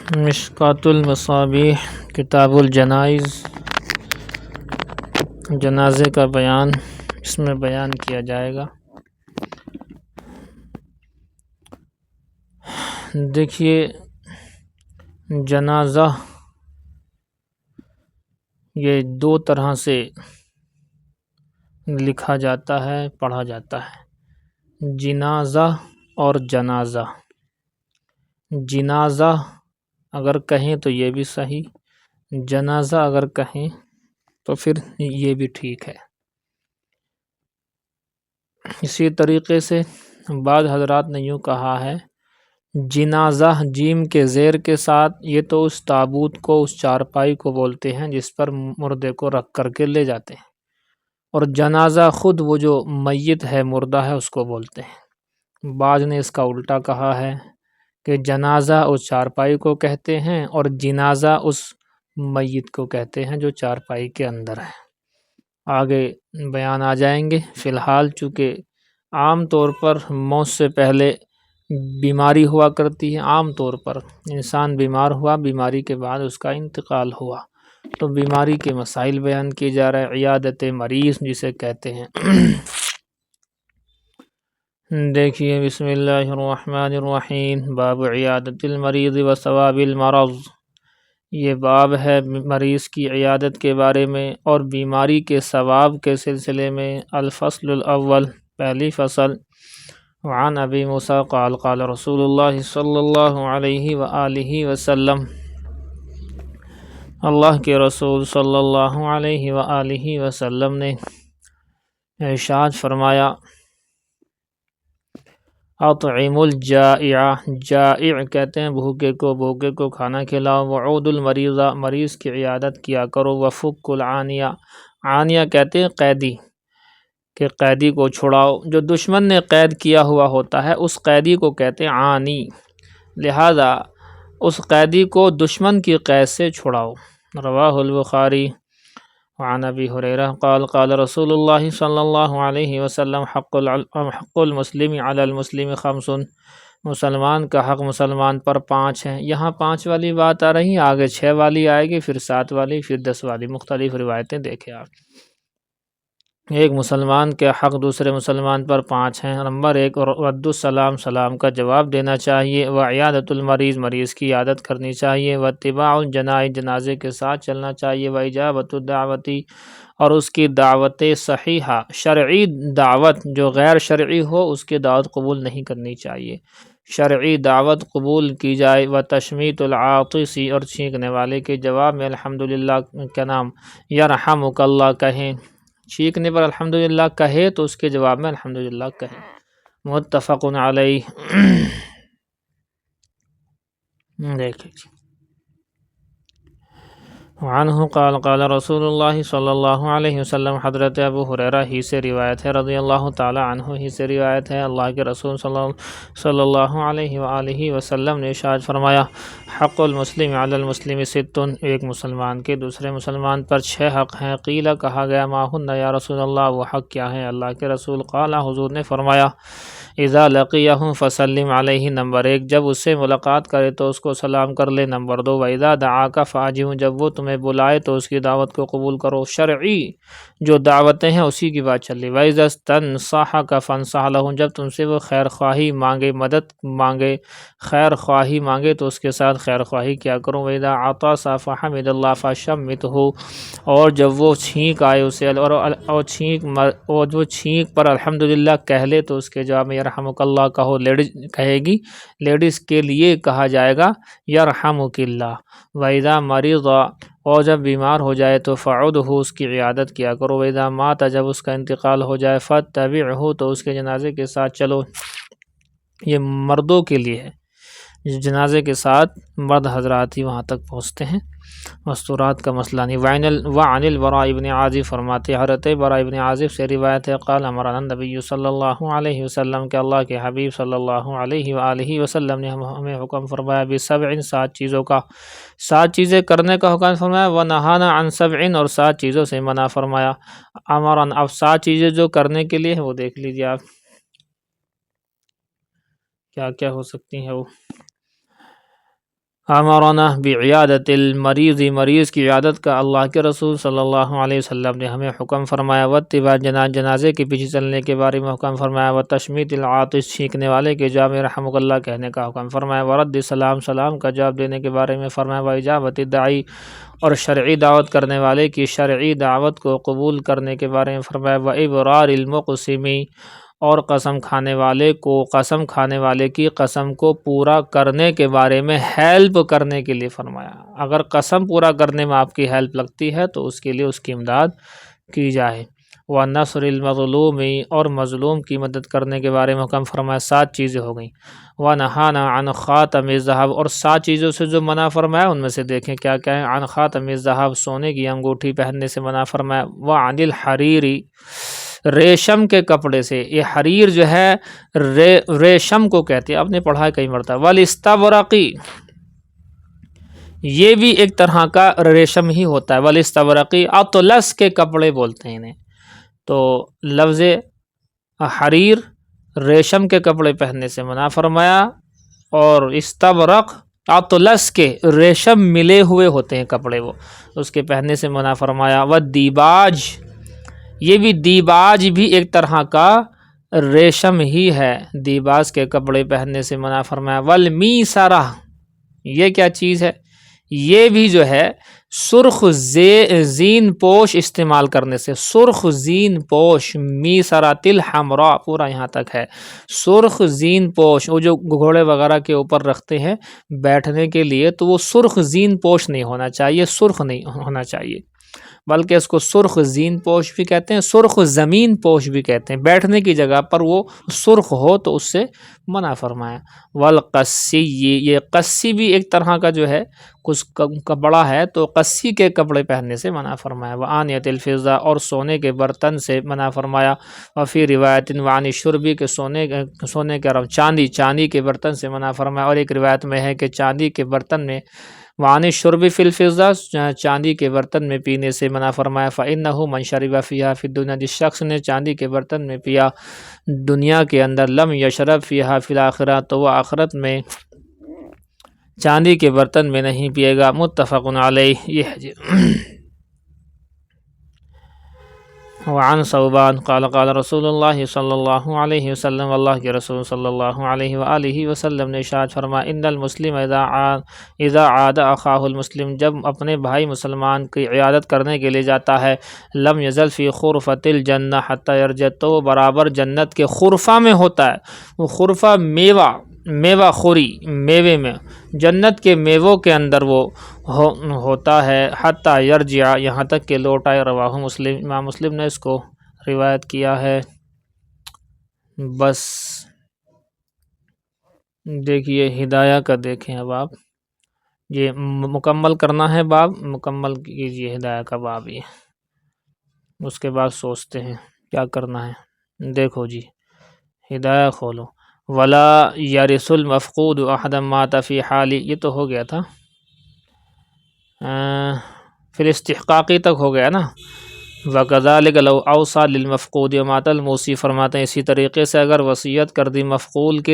مشکوٰۃ المصابیح کتاب الجنائز، جنازے کا بیان اس میں بیان کیا جائے گا۔ دیکھیے، جنازہ یہ دو طرح سے لکھا جاتا ہے، پڑھا جاتا ہے، جنازہ اور جنازہ۔ جنازہ اگر کہیں تو یہ بھی صحیح، جنازہ اگر کہیں تو پھر یہ بھی ٹھیک ہے۔ اسی طریقے سے بعض حضرات نے یوں کہا ہے، جنازہ جیم کے زیر کے ساتھ، یہ تو اس تابوت کو، اس چارپائی کو بولتے ہیں جس پر مردے کو رکھ کر کے لے جاتے ہیں، اور جنازہ خود وہ جو میت ہے، مردہ ہے، اس کو بولتے ہیں۔ بعض نے اس کا الٹا کہا ہے کہ جنازہ اس چارپائی کو کہتے ہیں اور جنازہ اس میت کو کہتے ہیں جو چارپائی کے اندر ہے۔ آگے بیان آ جائیں گے۔ فی الحال چونکہ عام طور پر موت سے پہلے بیماری ہوا کرتی ہے، عام طور پر انسان بیمار ہوا، بیماری کے بعد اس کا انتقال ہوا، تو بیماری کے مسائل بیان کیے جا رہے ہیں، عیادت مریض جسے کہتے ہیں۔ دیکھیے، بسم اللہ الرحمن الرحیم، باب عیادت المریض و ثواب المرض۔ یہ باب ہے مریض کی عیادت کے بارے میں اور بیماری کے ثواب کے سلسلے میں۔ الفصل الاول، پہلی فصل۔ وعن ابی موسیٰ قال قال رسول اللہ صلی اللہ علیہ وآلہ وسلم، اللہ کے رسول صلی اللہ علیہ وآلہ وسلم نے ارشاد فرمایا، اطعم الجائع، جائع کہتے ہیں بھوکے کو، بھوکے کو کھانا کھلاؤ۔ وعود المریض، مریض کی عیادت کیا کرو۔ وفک العانیہ، عانیہ کہتے ہیں قیدی، کہ قیدی کو چھڑاؤ، جو دشمن نے قید کیا ہوا ہوتا ہے اس قیدی کو کہتے ہیں عانی، لہذا اس قیدی کو دشمن کی قید سے چھڑاؤ۔ رواہ البخاری۔ وعن ابی ہریرہ قال قال رسول اللہ صلی اللہ علیہ وسلم، حق المسلم علی المسلم خمس، مسلمان کا حق مسلمان پر 5 ہے۔ یہاں 5 والی بات آ رہی ہے، آگے 6 والی آئے گی، پھر 7 والی، پھر 10 والی، مختلف روایتیں دیکھیں آپ۔ ایک مسلمان کے حق دوسرے مسلمان پر 5 ہیں۔ نمبر 1، رد السلام، سلام کا جواب دینا چاہیے۔ وعیادت المریض، مریض کی عیادت کرنی چاہیے۔ واتباع الجنائز، جنازے کے ساتھ چلنا چاہیے۔ واجابۃ الدعوۃ، اور اس کی دعوت صحیحہ، شرعی دعوت، جو غیر شرعی ہو اس کی دعوت قبول نہیں کرنی چاہیے، شرعی دعوت قبول کی جائے۔ وتشمیت العاطس، اور چھینکنے والے کے جواب میں الحمدللہ کا نام یرحمک اللہ کہیں، چھینکنے پر الحمدللہ کہے تو اس کے جواب میں الحمدللہ کہیں۔ متفق علیہ۔ دیکھیں عنہ قال قال رسول اللہ صلی اللہ علیہ وسلم، حضرت ابو ہریرہ ہی سے روایت ہے، رضی اللہ تعالی عنہ ہی سے روایت ہے، اللہ کے رسول صلی اللہ علیہ وآلہ وسلم نے ارشاد فرمایا، حق المسلم علی المسلم 6، ایک مسلمان کے دوسرے مسلمان پر 6 حق ہیں۔ قیل، کہا گیا، ما ہن یا رسول اللہ، وہ حق کیا ہیں اللہ کے رسول؟ قال، حضور نے فرمایا، اذا لقیہ فسلم علیہ، نمبر 1، جب اس سے ملاقات کرے تو اس کو سلام کر لے۔ نمبر 2، واذا دعاک فاجب، جب وہ تمہیں بلائے تو اس کی دعوت کو قبول کرو۔ شرعی جو دعوتیں ہیں اسی کی بات چل رہی۔ واذا استنصحک فانصح لہ، جب تم سے وہ خیر خواہی مانگے، مدد مانگے، خیر خواہی مانگے تو اس کے ساتھ خیر خواہی کیا کرو۔ واذا عطس فحمد اللہ فشمتہ، اور جب وہ چھینک آئے اسے اور جو چھینک پر الحمدللہ کہہ لے تو اس کے جواب میں یرحمک اللہ کہو، لیڈیز کہے گی، لیڈیز کے لیے کہا جائے گا یرحمک اللہ۔ وَإِذَا مَرِضَ، اور جب بیمار ہو جائے تو فعودہ، اس کی عیادت کیا کرو۔ وَإِذَا مَاتَ، جب اس کا انتقال ہو جائے فاتبعہ، تو اس کے جنازے کے ساتھ چلو۔ یہ مردوں کے لیے ہے، جنازے کے ساتھ مرد حضرات ہی وہاں تک پہنچتے ہیں، مستورات کا مسئلہ نہیں۔ وعن البراء بن عازب، فرماتے حضرت براء بن عازب سے روایت ہے، قال امرنا النبی صلی اللہ علیہ وسلم، کہ اللہ کے حبیب صلی اللہ علیہ وآلہ وسلم نے ہمیں حکم فرمایا، ب7، 7 چیزوں کا، 7 چیزیں کرنے کا حکم فرمایا۔ ونہانا عن 7، اور 7 چیزوں سے منع فرمایا۔ امرنا، اب 7 چیزیں جو کرنے کے لیے ہیں وہ دیکھ لیجیے آپ کیا کیا ہو سکتی ہیں وہ۔ امرنا بعیادت المریض، مریض کی عیادت کا اللہ کے رسول صلی اللہ علیہ وسلم نے ہمیں حکم فرمایا، واتباع جنازے کے پیچھے چلنے کے بارے میں حکم فرمایا، وتشمیت العاطس، چھینکنے والے کے جواب رحمک اللہ کہنے کا حکم فرمایا، ورد السلام، سلام کا جواب دینے کے بارے میں فرمایا، واجابت الداعی، اور شرعی دعوت کرنے والے کی شرعی دعوت کو قبول کرنے کے بارے میں فرمایا، وابرار المقسم، اور قسم کھانے والے کی قسم کو پورا کرنے کے بارے میں ہیلپ کرنے کے لیے فرمایا۔ اگر قسم پورا کرنے میں آپ کی ہیلپ لگتی ہے تو اس کے لیے اس کی امداد کی جائے۔ وَنَصْرِ الْمَظْلُومِ، اور مظلوم کی مدد کرنے کے بارے میں حکم فرمایا۔ 7 چیزیں ہو گئیں۔ وَنَهَانَا عَنْ خَاتَمِ الذَّهَبِ، اور 7 چیزوں سے جو منع فرمایا ان میں سے دیکھیں کیا کیا ہے۔ عن خاتم الذهب، سونے کی انگوٹھی پہننے سے منع فرمایا۔ وعن الحرير، ریشم کے کپڑے سے، یہ حریر جو ہے ریشم کو کہتے ہیں، آپ نے پڑھا ہے کئی مرتبہ۔ والاستبرق، یہ بھی ایک طرح کا ریشم ہی ہوتا ہے۔ والاستبرق، اطلس کے کپڑے بولتے ہیں انہیں۔ تو لفظ حریر ریشم کے کپڑے پہننے سے منع فرمایا، اور استبرق اطلس کے ریشم ملے ہوئے ہوتے ہیں کپڑے، وہ اس کے پہننے سے منع فرمایا۔ والدیباج، یہ بھی دیباج بھی ایک طرح کا ریشم ہی ہے، دیباج کے کپڑے پہننے سے منع فرمایا۔ والمیسرہ، یہ کیا چیز ہے؟ یہ بھی جو ہے سرخ زین پوش استعمال کرنے سے، سرخ زین پوش، میسرۃ الحمراء، پورا یہاں تک ہے۔ سرخ زین پوش، وہ جو گھوڑے وغیرہ کے اوپر رکھتے ہیں بیٹھنے کے لیے، تو وہ سرخ زین پوش نہیں ہونا چاہیے، سرخ نہیں ہونا چاہیے، بلکہ اس کو سرخ زین پوش بھی کہتے ہیں، سرخ زمین پوش بھی کہتے ہیں۔ بیٹھنے کی جگہ پر وہ سرخ ہو تو اس سے منع فرمایا۔ والقسی، یہ قسی بھی ایک طرح کا جو ہے کچھ کپڑا ہے، تو قسی کے کپڑے پہننے سے منع فرمایا۔ وآنیۃ الفضہ، اور سونے کے برتن سے منع فرمایا۔ وفی روایت وعن الشرب، کے سونے کے چاندی کے برتن سے منع فرمایا۔ اور ایک روایت میں ہے کہ چاندی کے برتن میں، وعن الشرب فی الفضہ، چاندی کے برتن میں پینے سے منع فرمایا۔ فإنہ من شرب فیہا فی الدنیا، جس شخص نے چاندی کے برتن میں پیا دنیا کے اندر، لم یشرب فیہا فی الآخرہ، تو وہ آخرت میں چاندی کے برتن میں نہیں پیے گا۔ متفق علیہ، یہ ہے۔ وعن ثوبان قال قال رسول اللہ صلی اللہ علیہ وسلم، اللہ کے رسول صلی اللہ علیہ وآلہ وسلم نے ارشاد فرمایا، ان المسلم اذا عاد اخاہ المسلم، جب اپنے بھائی مسلمان کی عیادت کرنے کے لیے جاتا ہے، لم یزل فی خرفۃ الجنہ حتی یرجع، تو وہ برابر جنت کے خرفہ میں ہوتا ہے۔ وہ خرفہ میوہ خوری، میوے میں، جنت کے میووں کے اندر وہ ہوتا ہے، حتی یرجع، یہاں تک کہ لوٹ آئے۔ رواہ مسلم، امام مسلم نے اس کو روایت کیا ہے۔ بس دیکھیے ہدایہ کا دیکھیں، اب آپ یہ مکمل کرنا ہے، باب مکمل کیجیے ہدایہ کا باب، یہ اس کے بعد سوچتے ہیں کیا کرنا ہے۔ دیکھو جی ہدایہ کھولو۔ ولا یرث المفقود احدا مات فی حال، یہ تو ہو گیا تھا، پھر استحقاقی تک ہو گیا نا۔ وَكَذَلِكَ لَوْ أَوْصَى لِلْمَفْقُودِ وَمَاتَ الْمُوصِي، فرماتے ہیں اسی طریقے سے اگر وصیت کر دی مفقود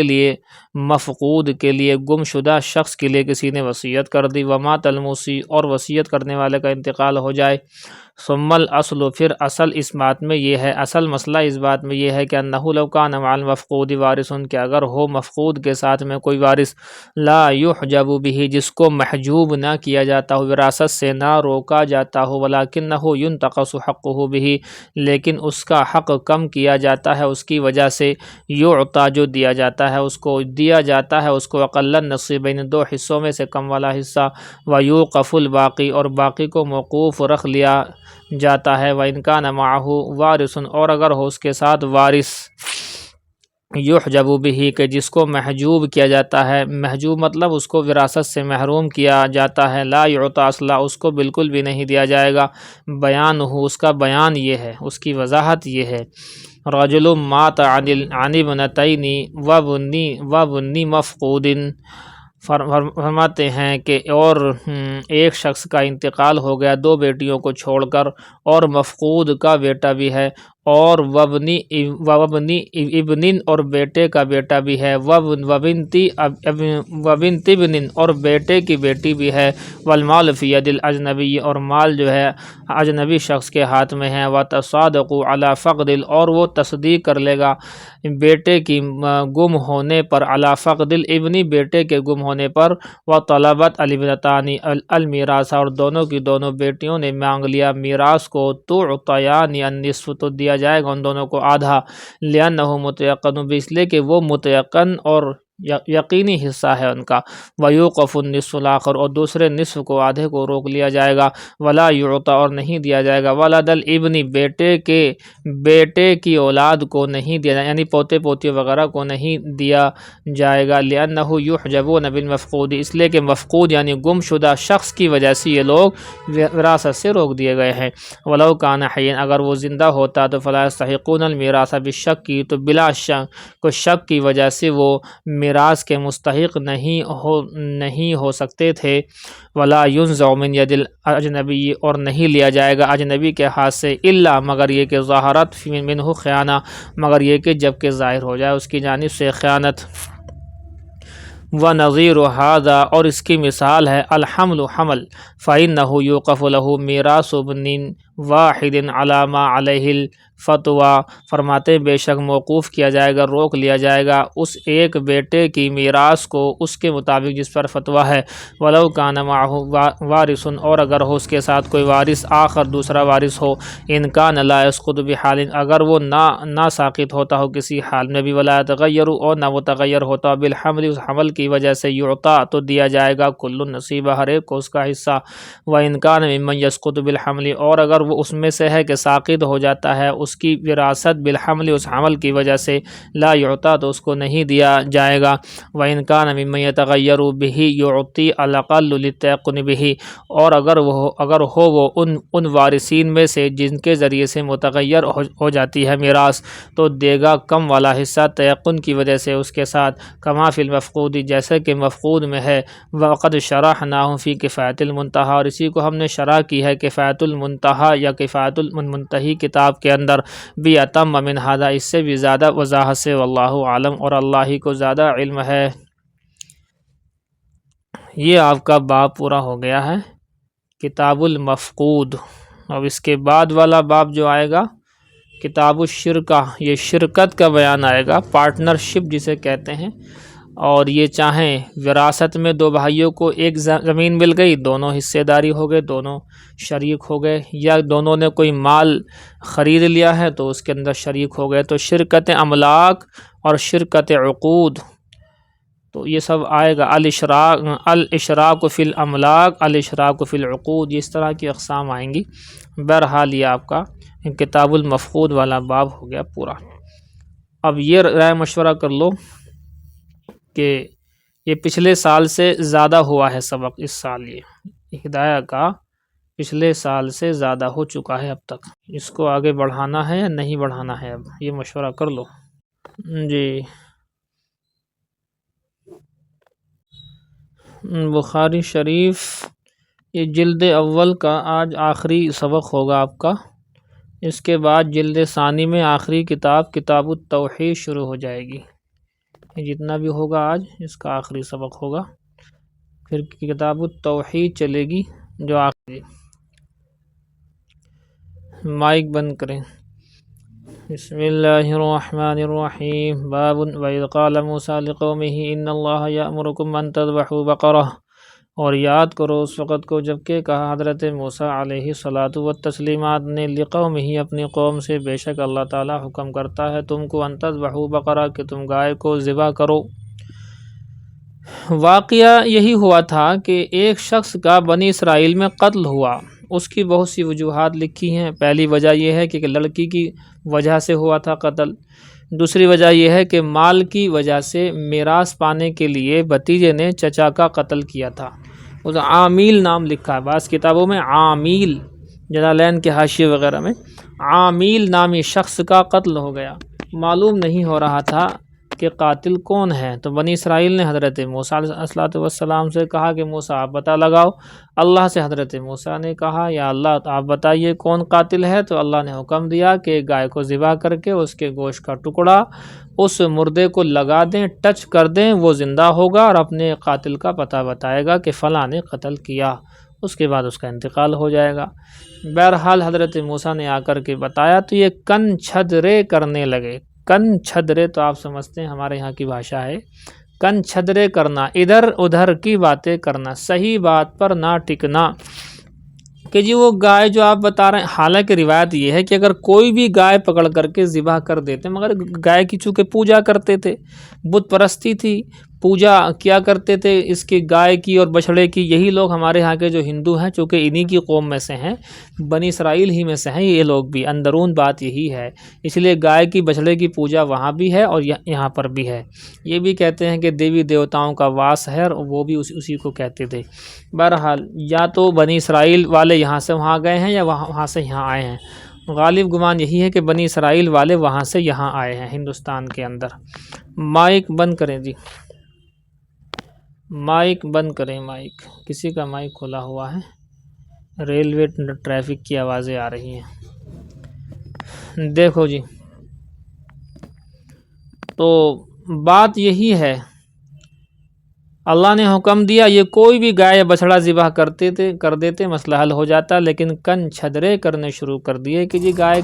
کے لیے گم شدہ شخص کے لیے کسی نے وصیت کر دی، وَمَاتَ الْمُوصِي، اور وصیت کرنے والے کا انتقال ہو جائے، ثُمَّ الْأَصْلُ، پھر اصل اس بات میں یہ ہے، اصل مسئلہ اس بات میں یہ ہے کہ أَنَّهُ لَوْ كَانَ مَعَ الْمَفْقُودِ وَارِثٌ، کہ اگر ہو مفقود کے ساتھ میں کوئی وارث، لا يحجب به، جس کو محجوب نہ کیا جاتا ہو، وراثت سے نہ روکا جاتا ہو، ولكنه ينتقص حقه به، لیکن اس کا حق کم کیا جاتا ہے اس کی وجہ سے، یعطا، جو دیا جاتا ہے اس کو دیا جاتا ہے، اس کو اقل النصیبین، 2 حصوں میں سے کم والا حصہ، ویوقف الباقی، اور باقی کو موقوف رکھ لیا جاتا ہے، وَإِنْ كَانَ مَعَهُ وَارِثٌ، اور اگر ہو اس کے ساتھ وارث، یحجب به، کہ جس کو محجوب کیا جاتا ہے، محجوب مطلب اس کو وراثت سے محروم کیا جاتا ہے، لا یعطا اصلا، اس کو بالکل بھی نہیں دیا جائے گا، بیان ہو، اس کا بیان یہ ہے، اس کی وضاحت یہ ہے، رجل مات عن ابنتین وابن مفقود، فرماتے ہیں کہ اور ایک شخص کا انتقال ہو گیا 2 بیٹیوں کو چھوڑ کر، اور مفقود کا بیٹا بھی ہے، اور وبنی ابن اور بیٹے کا بیٹا بھی ہے، وبنتی ابن اور بیٹے کی بیٹی بھی ہے، والمال فی ید الاجنبی اور مال جو ہے اجنبی شخص کے ہاتھ میں ہے، وتصادقوا علی فقد اور وہ تصدیق کر لے گا بیٹے کی گم ہونے پر، علی فقد الابن بیٹے کے گم ہونے پر، وطلبت الابنتان المیراث اور دونوں کی دونوں بیٹیوں نے مانگ لیا میراث کو، تعطیان النصف تو دیا جائے گا ان دونوں کو آدھا، لأنہ متیقن اس لیے کہ وہ متیقن اور یقینی حصہ ہے ان کا، ویوقف النصف الآخر اور دوسرے نصف کو آدھے کو روک لیا جائے گا، ولا یعطى اور نہیں دیا جائے گا، ولد الابن بیٹے کی اولاد کو نہیں دیا جائے یعنی پوتے پوتی وغیرہ کو نہیں دیا جائے گا، لأنہ یحجبون بالمفقود اس لیے کہ مفقود یعنی گم شدہ شخص کی وجہ سے یہ لوگ وراثت سے روک دیے گئے ہیں، ولو کان حیا اگر وہ زندہ ہوتا تو فلا یستحقون المیراث بالشک کی تو بلا شک کی وجہ سے وہ میراث کے مستحق نہیں ہو سکتے تھے، ولا ينزع من ید الاجنبی اور نہیں لیا جائے گا اجنبی کے ہاتھ سے، الا مگر یہ کہ ظاہرت منہ خیانہ مگر یہ کہ جب کہ ظاہر ہو جائے اس کی جانب سے خیانت، وَنَظِيرُ هَذَا اور اس کی مثال ہے الحمل حمل، فَإِنَّهُ يُوقَفُ لَهُ مِيرَاثُ ابْنٍ واحد علی ما علیہ الفتویٰ فرماتے بے شک موقوف کیا جائے گا روک لیا جائے گا اس ایک بیٹے کی میراث کو اس کے مطابق جس پر فتویٰ ہے، ولو کان معہ وارث اور اگر ہو اس کے ساتھ کوئی وارث آخر دوسرا وارث ہو، ان کان لا یسقط بحال اگر وہ نہ ساقط ہوتا ہو کسی حال میں بھی، ولا یتغیر اور نہ وہ تغیر ہوتا بالحمل اس حمل کی وجہ سے، یعطا تو دیا جائے گا کل نصیبہ ہر ایک کو اس کا حصہ، وان کان ممن یسقط بالحمل اور اگر وہ اس میں سے ہے کہ ساقط ہو جاتا ہے اس کی وراثت بالحمل اس حمل کی وجہ سے، لا یعطا تو اس کو نہیں دیا جائے گا، وان کان ممن یتغیر بہ یعطی الاقل للتیقن بہ اور اگر ہو وہ ان وارثین میں سے جن کے ذریعے سے متغیر ہو جاتی ہے میراث تو دے گا کم والا حصہ تیقن کی وجہ سے اس کے ساتھ، کما فی المفقود جیسے کہ مفقود میں ہے، وقد شرحناہ فی کفایۃ المنتہی اور اسی کو ہم نے شرح کی ہے کفایۃ المنتہی یا کفایۃ المنتہی کتاب کے اندر، بھی اتم من ھذا اس سے بھی زیادہ وضاحت سے، واللہ عالم اور اللہ ہی کو زیادہ علم ہے۔ یہ آپ کا باب پورا ہو گیا ہے کتاب المفقود، اب اس کے بعد والا باب جو آئے گا کتاب الشرکہ، یہ شرکت کا بیان آئے گا، پارٹنرشپ جسے کہتے ہیں، اور یہ چاہیں وراثت میں دو بھائیوں کو ایک زمین مل گئی دونوں حصے داری ہو گئے دونوں شریک ہو گئے، یا دونوں نے کوئی مال خرید لیا ہے تو اس کے اندر شریک ہو گئے، تو شرکت املاک اور شرکت عقود تو یہ سب آئے گا، الاشراک فی الاملاک الاشراک فی العقود، اس طرح کی اقسام آئیں گی۔ بہرحال یہ آپ کا کتاب المفقود والا باب ہو گیا پورا۔ اب یہ رائے مشورہ کر لو کہ یہ پچھلے سال سے زیادہ ہوا ہے سبق، اس سال یہ ہدایہ کا پچھلے سال سے زیادہ ہو چکا ہے اب تک، اس کو آگے بڑھانا ہے یا نہیں بڑھانا ہے، اب یہ مشورہ کر لو۔ جی بخاری شریف یہ جلد اول کا آج آخری سبق ہوگا آپ کا، اس کے بعد جلد ثانی میں آخری کتاب التوحید شروع ہو جائے گی، جتنا بھی ہوگا آج اس کا آخری سبق ہوگا، پھر کتاب التوحید چلے گی جو آخری۔ مائک بند کریں۔ بسم اللہ الرحمن الرحیم، باب وَإِذْ قَالَ مُوسَىٰ لِقَوْمِهِ إِنَّ اللَّهَ يَأْمُرُكُمْ أَن تَذْبَحُوا بَقَرَةً اور یاد کرو اس وقت کو جب کہ کہا حضرت موسیٰ علیہ الصلاۃ والتسلیمات نے لقومہ اپنی قوم سے، بے شک اللہ تعالیٰ حکم کرتا ہے تم کو ان تذبحوا بقرہ کہ تم گائے کو ذبح کرو۔ واقعہ یہی ہوا تھا کہ ایک شخص کا بنی اسرائیل میں قتل ہوا، اس کی بہت سی وجوہات لکھی ہیں، پہلی وجہ یہ ہے کہ لڑکی کی وجہ سے ہوا تھا قتل، دوسری وجہ یہ ہے کہ مال کی وجہ سے میراث پانے کے لیے بھتیجے نے چچا کا قتل کیا تھا، اس عامیل نام لکھا ہے بعض کتابوں میں، عامیل جلالین کے حاشیے وغیرہ میں، عامیل نامی شخص کا قتل ہو گیا، معلوم نہیں ہو رہا تھا کے قاتل کون ہیں؟ تو بنی اسرائیل نے حضرت موسیٰ علیہ السلام سے کہا کہ موسیٰ آپ پتہ لگاؤ۔ اللہ سے حضرت موسیٰ نے کہا یا اللہ آپ بتائیے کون قاتل ہے؟ تو اللہ نے حکم دیا کہ گائے کو ذبح کر کے اس کے گوشت کا ٹکڑا اس مردے کو لگا دیں، ٹچ کر دیں، وہ زندہ ہوگا اور اپنے قاتل کا پتہ بتائے گا کہ فلاں نے قتل کیا، اس کے بعد اس کا انتقال ہو جائے گا۔ بہرحال حضرت موسیٰ نے آ کر کے بتایا تو یہ کن چھدرے کرنے لگے۔ کن چھدرے تو آپ سمجھتے ہیں ہمارے یہاں کی بھاشا ہے، کن چھدرے کرنا، ادھر ادھر کی باتیں کرنا، صحیح بات پر نہ ٹکنا کہ جی وہ گائے جو آپ بتا رہے ہیں، حالانکہ روایت یہ ہے کہ اگر کوئی بھی گائے پکڑ کر کے ذبح کر دیتے، مگر گائے کی چونکہ پوجا کرتے تھے، بت پرستی تھی، پوجا کیا کرتے تھے اس کی گائے کی اور بچھڑے کی، یہی لوگ ہمارے ہاں کے جو ہندو ہیں چونکہ انہی کی قوم میں سے ہیں، بنی اسرائیل ہی میں سے ہیں یہ لوگ بھی، اندرون بات یہی ہے، اس لیے گائے کی بچھڑے کی پوجا وہاں بھی ہے اور یہاں پر بھی ہے۔ یہ بھی کہتے ہیں کہ دیوی دیوتاؤں کا واس ہے اور وہ بھی اسی کو کہتے تھے۔ بہرحال یا تو بنی اسرائیل والے یہاں سے وہاں گئے ہیں یا وہاں سے یہاں آئے ہیں، غالب گمان یہی ہے کہ بنی اسرائیل والے وہاں سے یہاں آئے ہیں ہندوستان کے اندر۔ مائک بند کریں جی، مائک بند کریں، مائک کسی کا مائک کھلا ہوا ہے، ریلوے ٹریفک کی آوازیں آ رہی ہیں۔ دیکھو جی، تو بات یہی ہے، اللہ نے حکم دیا یہ کوئی بھی گائے یا بچھڑا ذبح کر دیتے مسئلہ حل ہو جاتا، لیکن کن چھدرے کرنے شروع کر دیے کہ جی گائے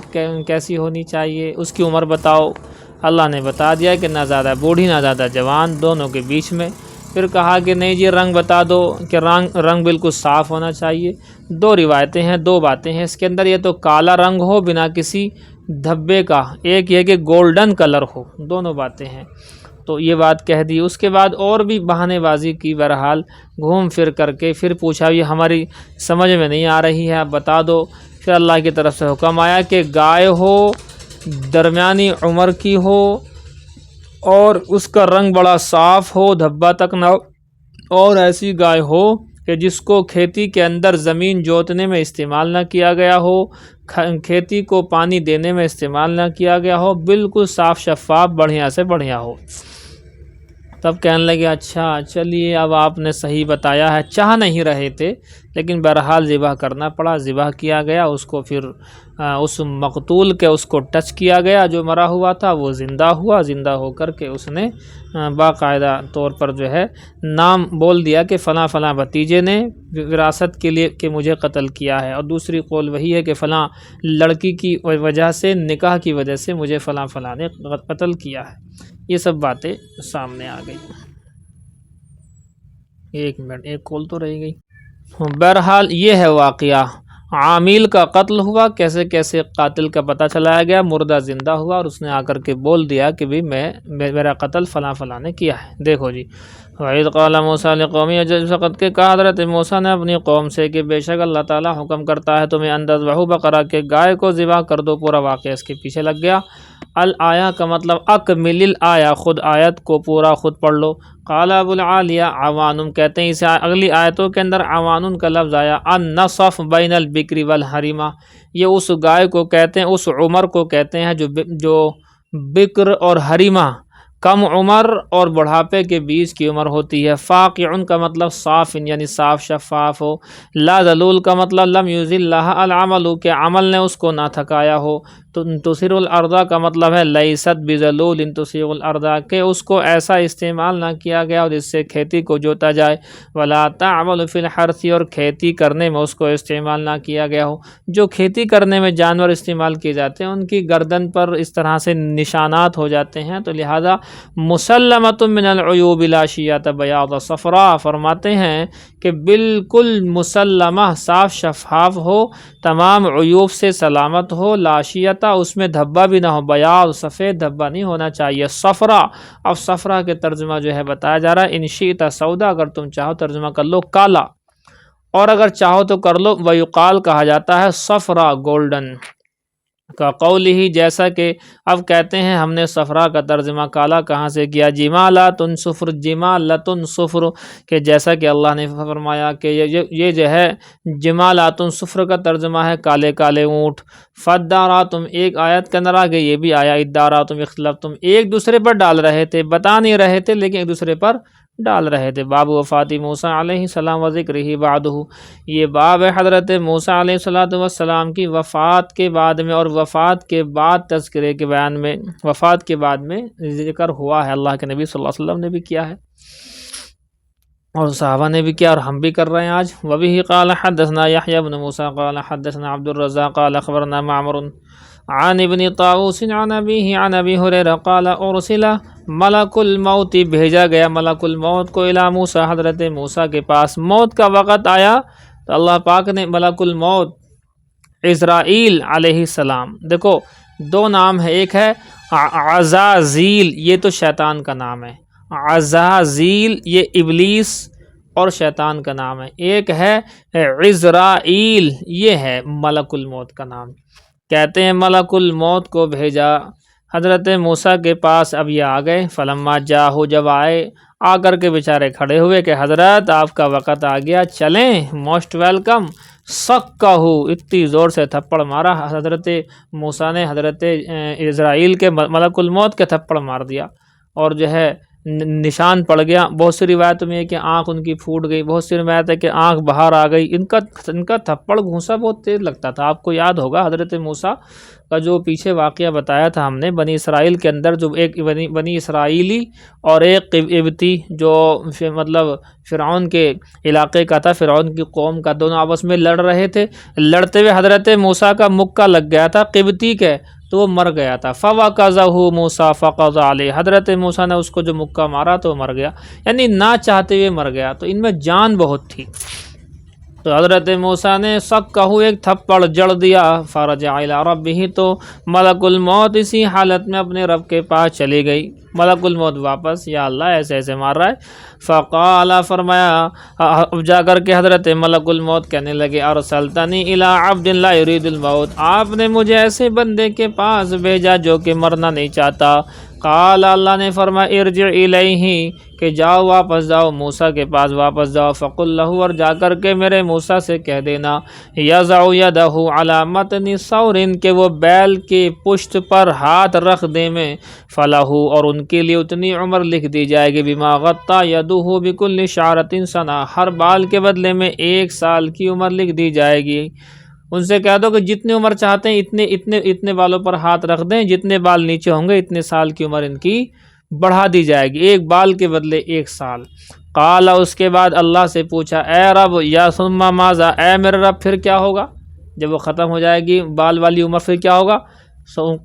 کیسی ہونی چاہیے، اس کی عمر بتاؤ۔ اللہ نے بتا دیا کہ نہ زیادہ بوڑھی نہ زیادہ جوان، دونوں کے بیچ میں۔ پھر کہا کہ نہیں جی رنگ بتا دو کہ رنگ بالکل صاف ہونا چاہیے۔ دو روایتیں ہیں، دو باتیں ہیں اس کے اندر، یہ تو کالا رنگ ہو بنا کسی دھبے کا، ایک یہ کہ گولڈن کلر ہو، دونوں باتیں ہیں۔ تو یہ بات کہہ دی، اس کے بعد اور بھی بہانے بازی کی، بہرحال گھوم پھر کر کے پھر پوچھا یہ ہماری سمجھ میں نہیں آ رہی ہے، آپ بتا دو۔ پھر اللہ کی طرف سے حکم آیا کہ گائے ہو، درمیانی عمر کی ہو اور اس کا رنگ بڑا صاف ہو، دھبا تک نہ ہو، اور ایسی گائے ہو کہ جس کو کھیتی کے اندر زمین جوتنے میں استعمال نہ کیا گیا ہو، کھیتی کو پانی دینے میں استعمال نہ کیا گیا ہو، بالکل صاف شفاف بڑھیا سے بڑھیا ہو۔ تب کہنے لگے اچھا چلیے اب آپ نے صحیح بتایا ہے، چاہ نہیں رہے تھے لیکن بہرحال ذبح کرنا پڑا، ذبح کیا گیا، اس کو پھر اس مقتول کے اس کو ٹچ کیا گیا، جو مرا ہوا تھا وہ زندہ ہوا، زندہ ہو کر کے اس نے باقاعدہ طور پر جو ہے نام بول دیا کہ فلاں فلاں بھتیجے نے وراثت کے لیے کہ مجھے قتل کیا ہے، اور دوسری قول وہی ہے کہ فلاں لڑکی کی وجہ سے، نکاح کی وجہ سے مجھے فلاں فلاں نے قتل کیا ہے۔ یہ سب باتیں سامنے آ گئی۔ ایک منٹ، ایک کال تو رہ گئی۔ بہرحال یہ ہے واقعہ، عامل کا قتل ہوا، کیسے کیسے قاتل کا پتہ چلایا گیا، مردہ زندہ ہوا اور اس نے آ کر کے بول دیا کہ بھی میرا قتل فلاں فلاں نے کیا ہے۔ دیکھو جی، وَإِذْ قَالَ مُوسَىٰ لِقَوْمِهِ، جس وقت کے کہا حضرت موسیٰ نے اپنی قوم سے کہ بے شک اللہ تعالیٰ حکم کرتا ہے تمہیں ان تذبحوا بقرہ، کہ گائے کو ذبح کر دو۔ پورا واقعہ اس کے پیچھے لگ گیا۔ الآیہ کا مطلب اکمل الآیہ، خود آیت کو پورا خود پڑھ لو۔ قال ابو العالیہ عوانم، کہتے ہیں اسے اگلی آیتوں کے اندر عوانن کا لفظ آیا، النصف بین البکر والحریمہ، یہ اس گائے کو کہتے ہیں، اس عمر کو کہتے ہیں جو بکر اور حریمہ، کم عمر اور بڑھاپے کے بیچ کی عمر ہوتی ہے۔ فاقع کا مطلب صاف یعنی صاف شفاف ہو۔ لا ذلول کا مطلب لم یذلھا العمل، کہ عمل نے اس کو نہ تھکایا ہو۔ تثیر الارض کا مطلب ہے لیست بذلول تثیر الارض، کہ اس کو ایسا استعمال نہ کیا گیا اور جس سے کھیتی کو جوتا جائے۔ ولا تعمل فی الحرث، اور کھیتی کرنے میں اس کو استعمال نہ کیا گیا ہو۔ جو کھیتی کرنے میں جانور استعمال کیے جاتے ہیں ان کی گردن پر اس طرح سے نشانات ہو جاتے ہیں، تو لہذا مسلمۃ من العیوب لا شیۃ بیاض صفراء، فرماتے ہیں کہ بالکل مسلمہ صاف شفاف ہو، تمام عیوب سے سلامت ہو، لا شیۃ اس میں دھبا بھی نہ ہو، بیاض سفید دھبا نہیں ہونا چاہیے، صفرا، اب صفرا کے ترجمہ جو ہے بتایا جا رہا ہے، ان شئت سودا، اگر تم چاہو ترجمہ کر لو کالا، اور اگر چاہو تو کر لو ویقال، کہا جاتا ہے صفرا گولڈن۔ کا قول ہی، جیسا کہ اب کہتے ہیں ہم نے صفرا کا ترجمہ کالا کہاں سے کیا، جمالاتن صفر، جمالاتن صفر، کہ جیسا کہ اللہ نے فرمایا کہ یہ جو ہے جمالاتن صفر کا ترجمہ ہے کالے کالے اونٹ۔ فداراتم، ایک آیت کے اندر آگے یہ بھی آیا اداراتم اختلفتم، ایک دوسرے پر ڈال رہے تھے، بتا نہیں رہے تھے لیکن ایک دوسرے پر ڈال رہے تھے۔ باب وفات موسیٰ علیہ السلام و ذکر ہی بعدہ، یہ باب ہے حضرت موسیٰ علیہ السلام کی وفات کے بعد میں، اور وفات کے بعد تذکرے کے بیان میں، وفات کے بعد میں ذکر ہوا ہے، اللہ کے نبی صلی اللہ علیہ وسلم نے بھی کیا ہے اور صحابہ نے بھی کیا، اور ہم بھی کر رہے ہیں آج۔ وبہ قال حدثنا یحییٰ بن موسیٰ قال حدثنا عبد الرزاق قال اخبرنا معمر عن ابن طاووس عن ابیہ عن ابی ہریرہ قال ارسل ملک الموت، بھیجا گیا ملک الموت کو الی موسیٰ، حضرت موسیٰ کے پاس موت کا وقت آیا تو اللہ پاک نے ملک الموت عزرائیل علیہ السلام، دیکھو دو نام ہے، ایک ہے عزازیل، یہ تو شیطان کا نام ہے، عزازیل یہ ابلیس اور شیطان کا نام ہے، ایک ہے عزرائیل، یہ ہے ملک الموت کا نام۔ کہتے ہیں ملک الموت کو بھیجا حضرت موسیٰ کے پاس، اب یہ آ گئے، فلما جاہو، جب آئے، آ کر کے بیچارے کھڑے ہوئے کہ حضرت آپ کا وقت آ گیا، چلیں، موسٹ ویلکم۔ سکہو، اتنی زور سے تھپڑ مارا حضرت موسیٰ نے حضرت عزرائیل کے، ملک الموت کے تھپڑ مار دیا، اور جو ہے نشان پڑ گیا۔ بہت سی روایتوں میں ہے کہ آنکھ ان کی پھوٹ گئی، بہت سی روایت ہے کہ آنکھ باہر آ گئی۔ ان کا تھپڑ گھونسا بہت تیز لگتا تھا۔ آپ کو یاد ہوگا حضرت موسیٰ کا جو پیچھے واقعہ بتایا تھا ہم نے، بنی اسرائیل کے اندر جو ایک بنی اسرائیلی اور ایک قبطی جو مطلب فرعون کے علاقے کا تھا، فرعون کی قوم کا، دونوں آپس میں لڑ رہے تھے، لڑتے ہوئے حضرت موسیٰ کا مکہ لگ گیا تھا قبطی کے، تو وہ مر گیا تھا۔ فَوَقَذَهُ مُوسَىٰ فَقَضَ عَلَيْهِ، حضرت موسیٰ نے اس کو جو مکہ مارا تو وہ مر گیا، یعنی نہ چاہتے ہوئے مر گیا، تو ان میں جان بہت تھی۔ تو حضرت موسیٰ نے سکہو، ایک تھپڑ جڑ دیا، فرجع الی ربہ، تو ملک الموت اسی حالت میں اپنے رب کے پاس چلی گئی۔ ملک الموت واپس، یا اللہ ایسے ایسے مار رہا ہے۔ فقال، فرمایا، اب جا کر کے حضرت ملک الموت کہنے لگے، ارسلتنی الی عبد لا یرید الموت، آپ نے مجھے ایسے بندے کے پاس بھیجا جو کہ مرنا نہیں چاہتا۔ قال، اللہ نے فرمایا، ارجع الیہ، کہ جاؤ، واپس جاؤ موسیٰ کے پاس، واپس جاؤ۔ فقل لہ، اور جا کر کے میرے موسیٰ سے کہہ دینا، یضع یدہ علی متن ثور، کہ وہ بیل کے پشت پر ہاتھ رکھ دے میں، فلہ، اور ان کے لیے اتنی عمر لکھ دی جائے گی، بما غطی یدہ بکل شعرۃ سنہ، ہر بال کے بدلے میں 1 سال کی عمر لکھ دی جائے گی۔ ان سے کہہ دو کہ جتنی عمر چاہتے ہیں اتنے بالوں پر ہاتھ رکھ دیں، جتنے بال نیچے ہوں گے اتنے سال کی عمر ان کی بڑھا دی جائے گی، 1 بال کے بدلے 1 سال۔ قال، اس کے بعد اللہ سے پوچھا، اے رب، یا ثم ماذا، اے میرے رب پھر کیا ہوگا، جب وہ ختم ہو جائے گی بال والی عمر پھر کیا ہوگا؟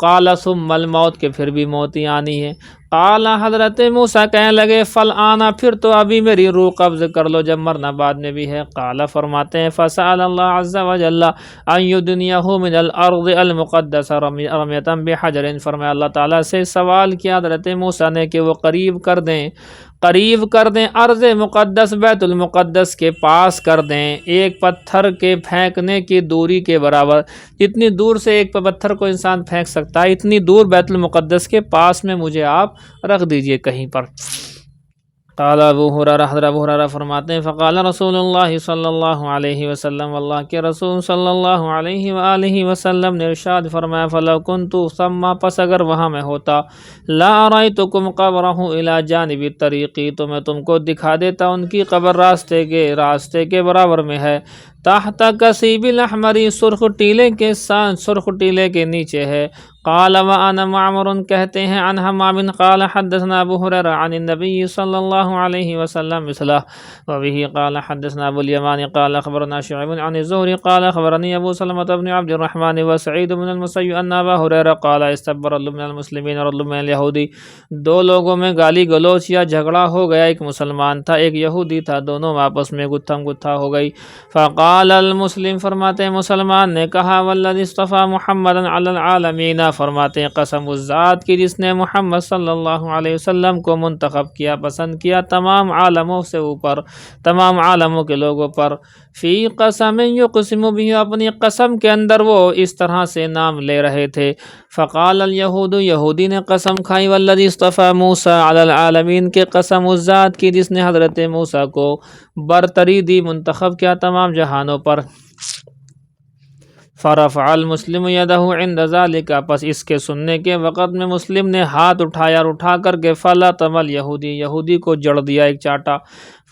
قال ثم الموت، کہ پھر بھی موت ہی آنی ہے۔ قال، حضرت موسیٰ کہنے لگے، فالآن، پھر تو ابھی میری روح قبض کر لو، جب مرنا بعد میں بھی ہے۔ قال، فرماتے ہیں، فسأل اللہ عز وجل ان یدنیہ من الارض المقدس رمیۃ بحجر، فرمایا اللہ تعالیٰ سے سوال کیا حضرت موسیٰ نے کہ وہ قریب کر دیں ارض مقدس، بیت المقدس کے پاس کر دیں، ایک پتھر کے پھینکنے کی دوری کے برابر، جتنی دور سے ایک پتھر کو انسان پھینک سکتا ہے اتنی دور بیت المقدس کے پاس میں مجھے آپ رکھ دیجئے کہیں پر۔ قال ابو ہریرہ، حضرت ابو ہریرہ فرماتے ہیں، فقال رسول اللہ صلی اللہ علیہ وسلم، اللہ کے رسول صلی اللہ علیہ وآلہ وسلم نے ارشاد فرمایا، فلو کنت ثم، پس اگر وہاں میں ہوتا، لا ارایتکم قبرہ الی جانب الطریق، تو میں تم کو دکھا دیتا ان کی قبر راستے کے برابر میں ہے، تحت کثیب الاحمر، سرخ ٹیلے کے نیچے ہے۔ قال وانا معمر، کہتے ہیں عن حمام قال حدثنا ابو هريرة عن النبي صلى الله عليه وسلم مثله، وبه قال حدثنا ابو اليمان قال اخبرنا شعيب عن الزهري قال اخبرني ابو سلمة بن عبد الرحمن وسعيد بن المسيب ان ابا هريرة قال استبر رجل من المسلمين ورجل من اليهودي، دو لوگوں میں گالی گلوچ یا جھگڑا ہو گیا، ایک مسلمان تھا ایک یہودی تھا، دونوں آپس میں گتھم گتھا ہو گئی۔ فقال المسلم، فرماتے ہیں مسلمان نے کہا، والذی اصطفى محمدا علی العالمین، اللہ فرماتے ہیں قسم اس ذات کی جس نے محمد صلی اللہ علیہ وسلم کو منتخب کیا، پسند کیا تمام عالموں سے اوپر، تمام عالموں کے لوگوں پر، فی قسم یقسم بھی، اپنی قسم کے اندر وہ اس طرح سے نام لے رہے تھے۔ فقال الیہود، یہودی نے قسم کھائی، والذی اصطفی موسیٰ علی العالمین، کے قسم اس ذات کی جس نے حضرت موسیٰ کو برتری دی، منتخب کیا تمام جہانوں پر۔ فرفع المسلم یدہ عند ذالک، پس اس کے سننے کے وقت میں مسلم نے ہاتھ اٹھایا اور اٹھا کر کے فلطم الیہودی، یہودی کو جڑ دیا ایک چاٹا۔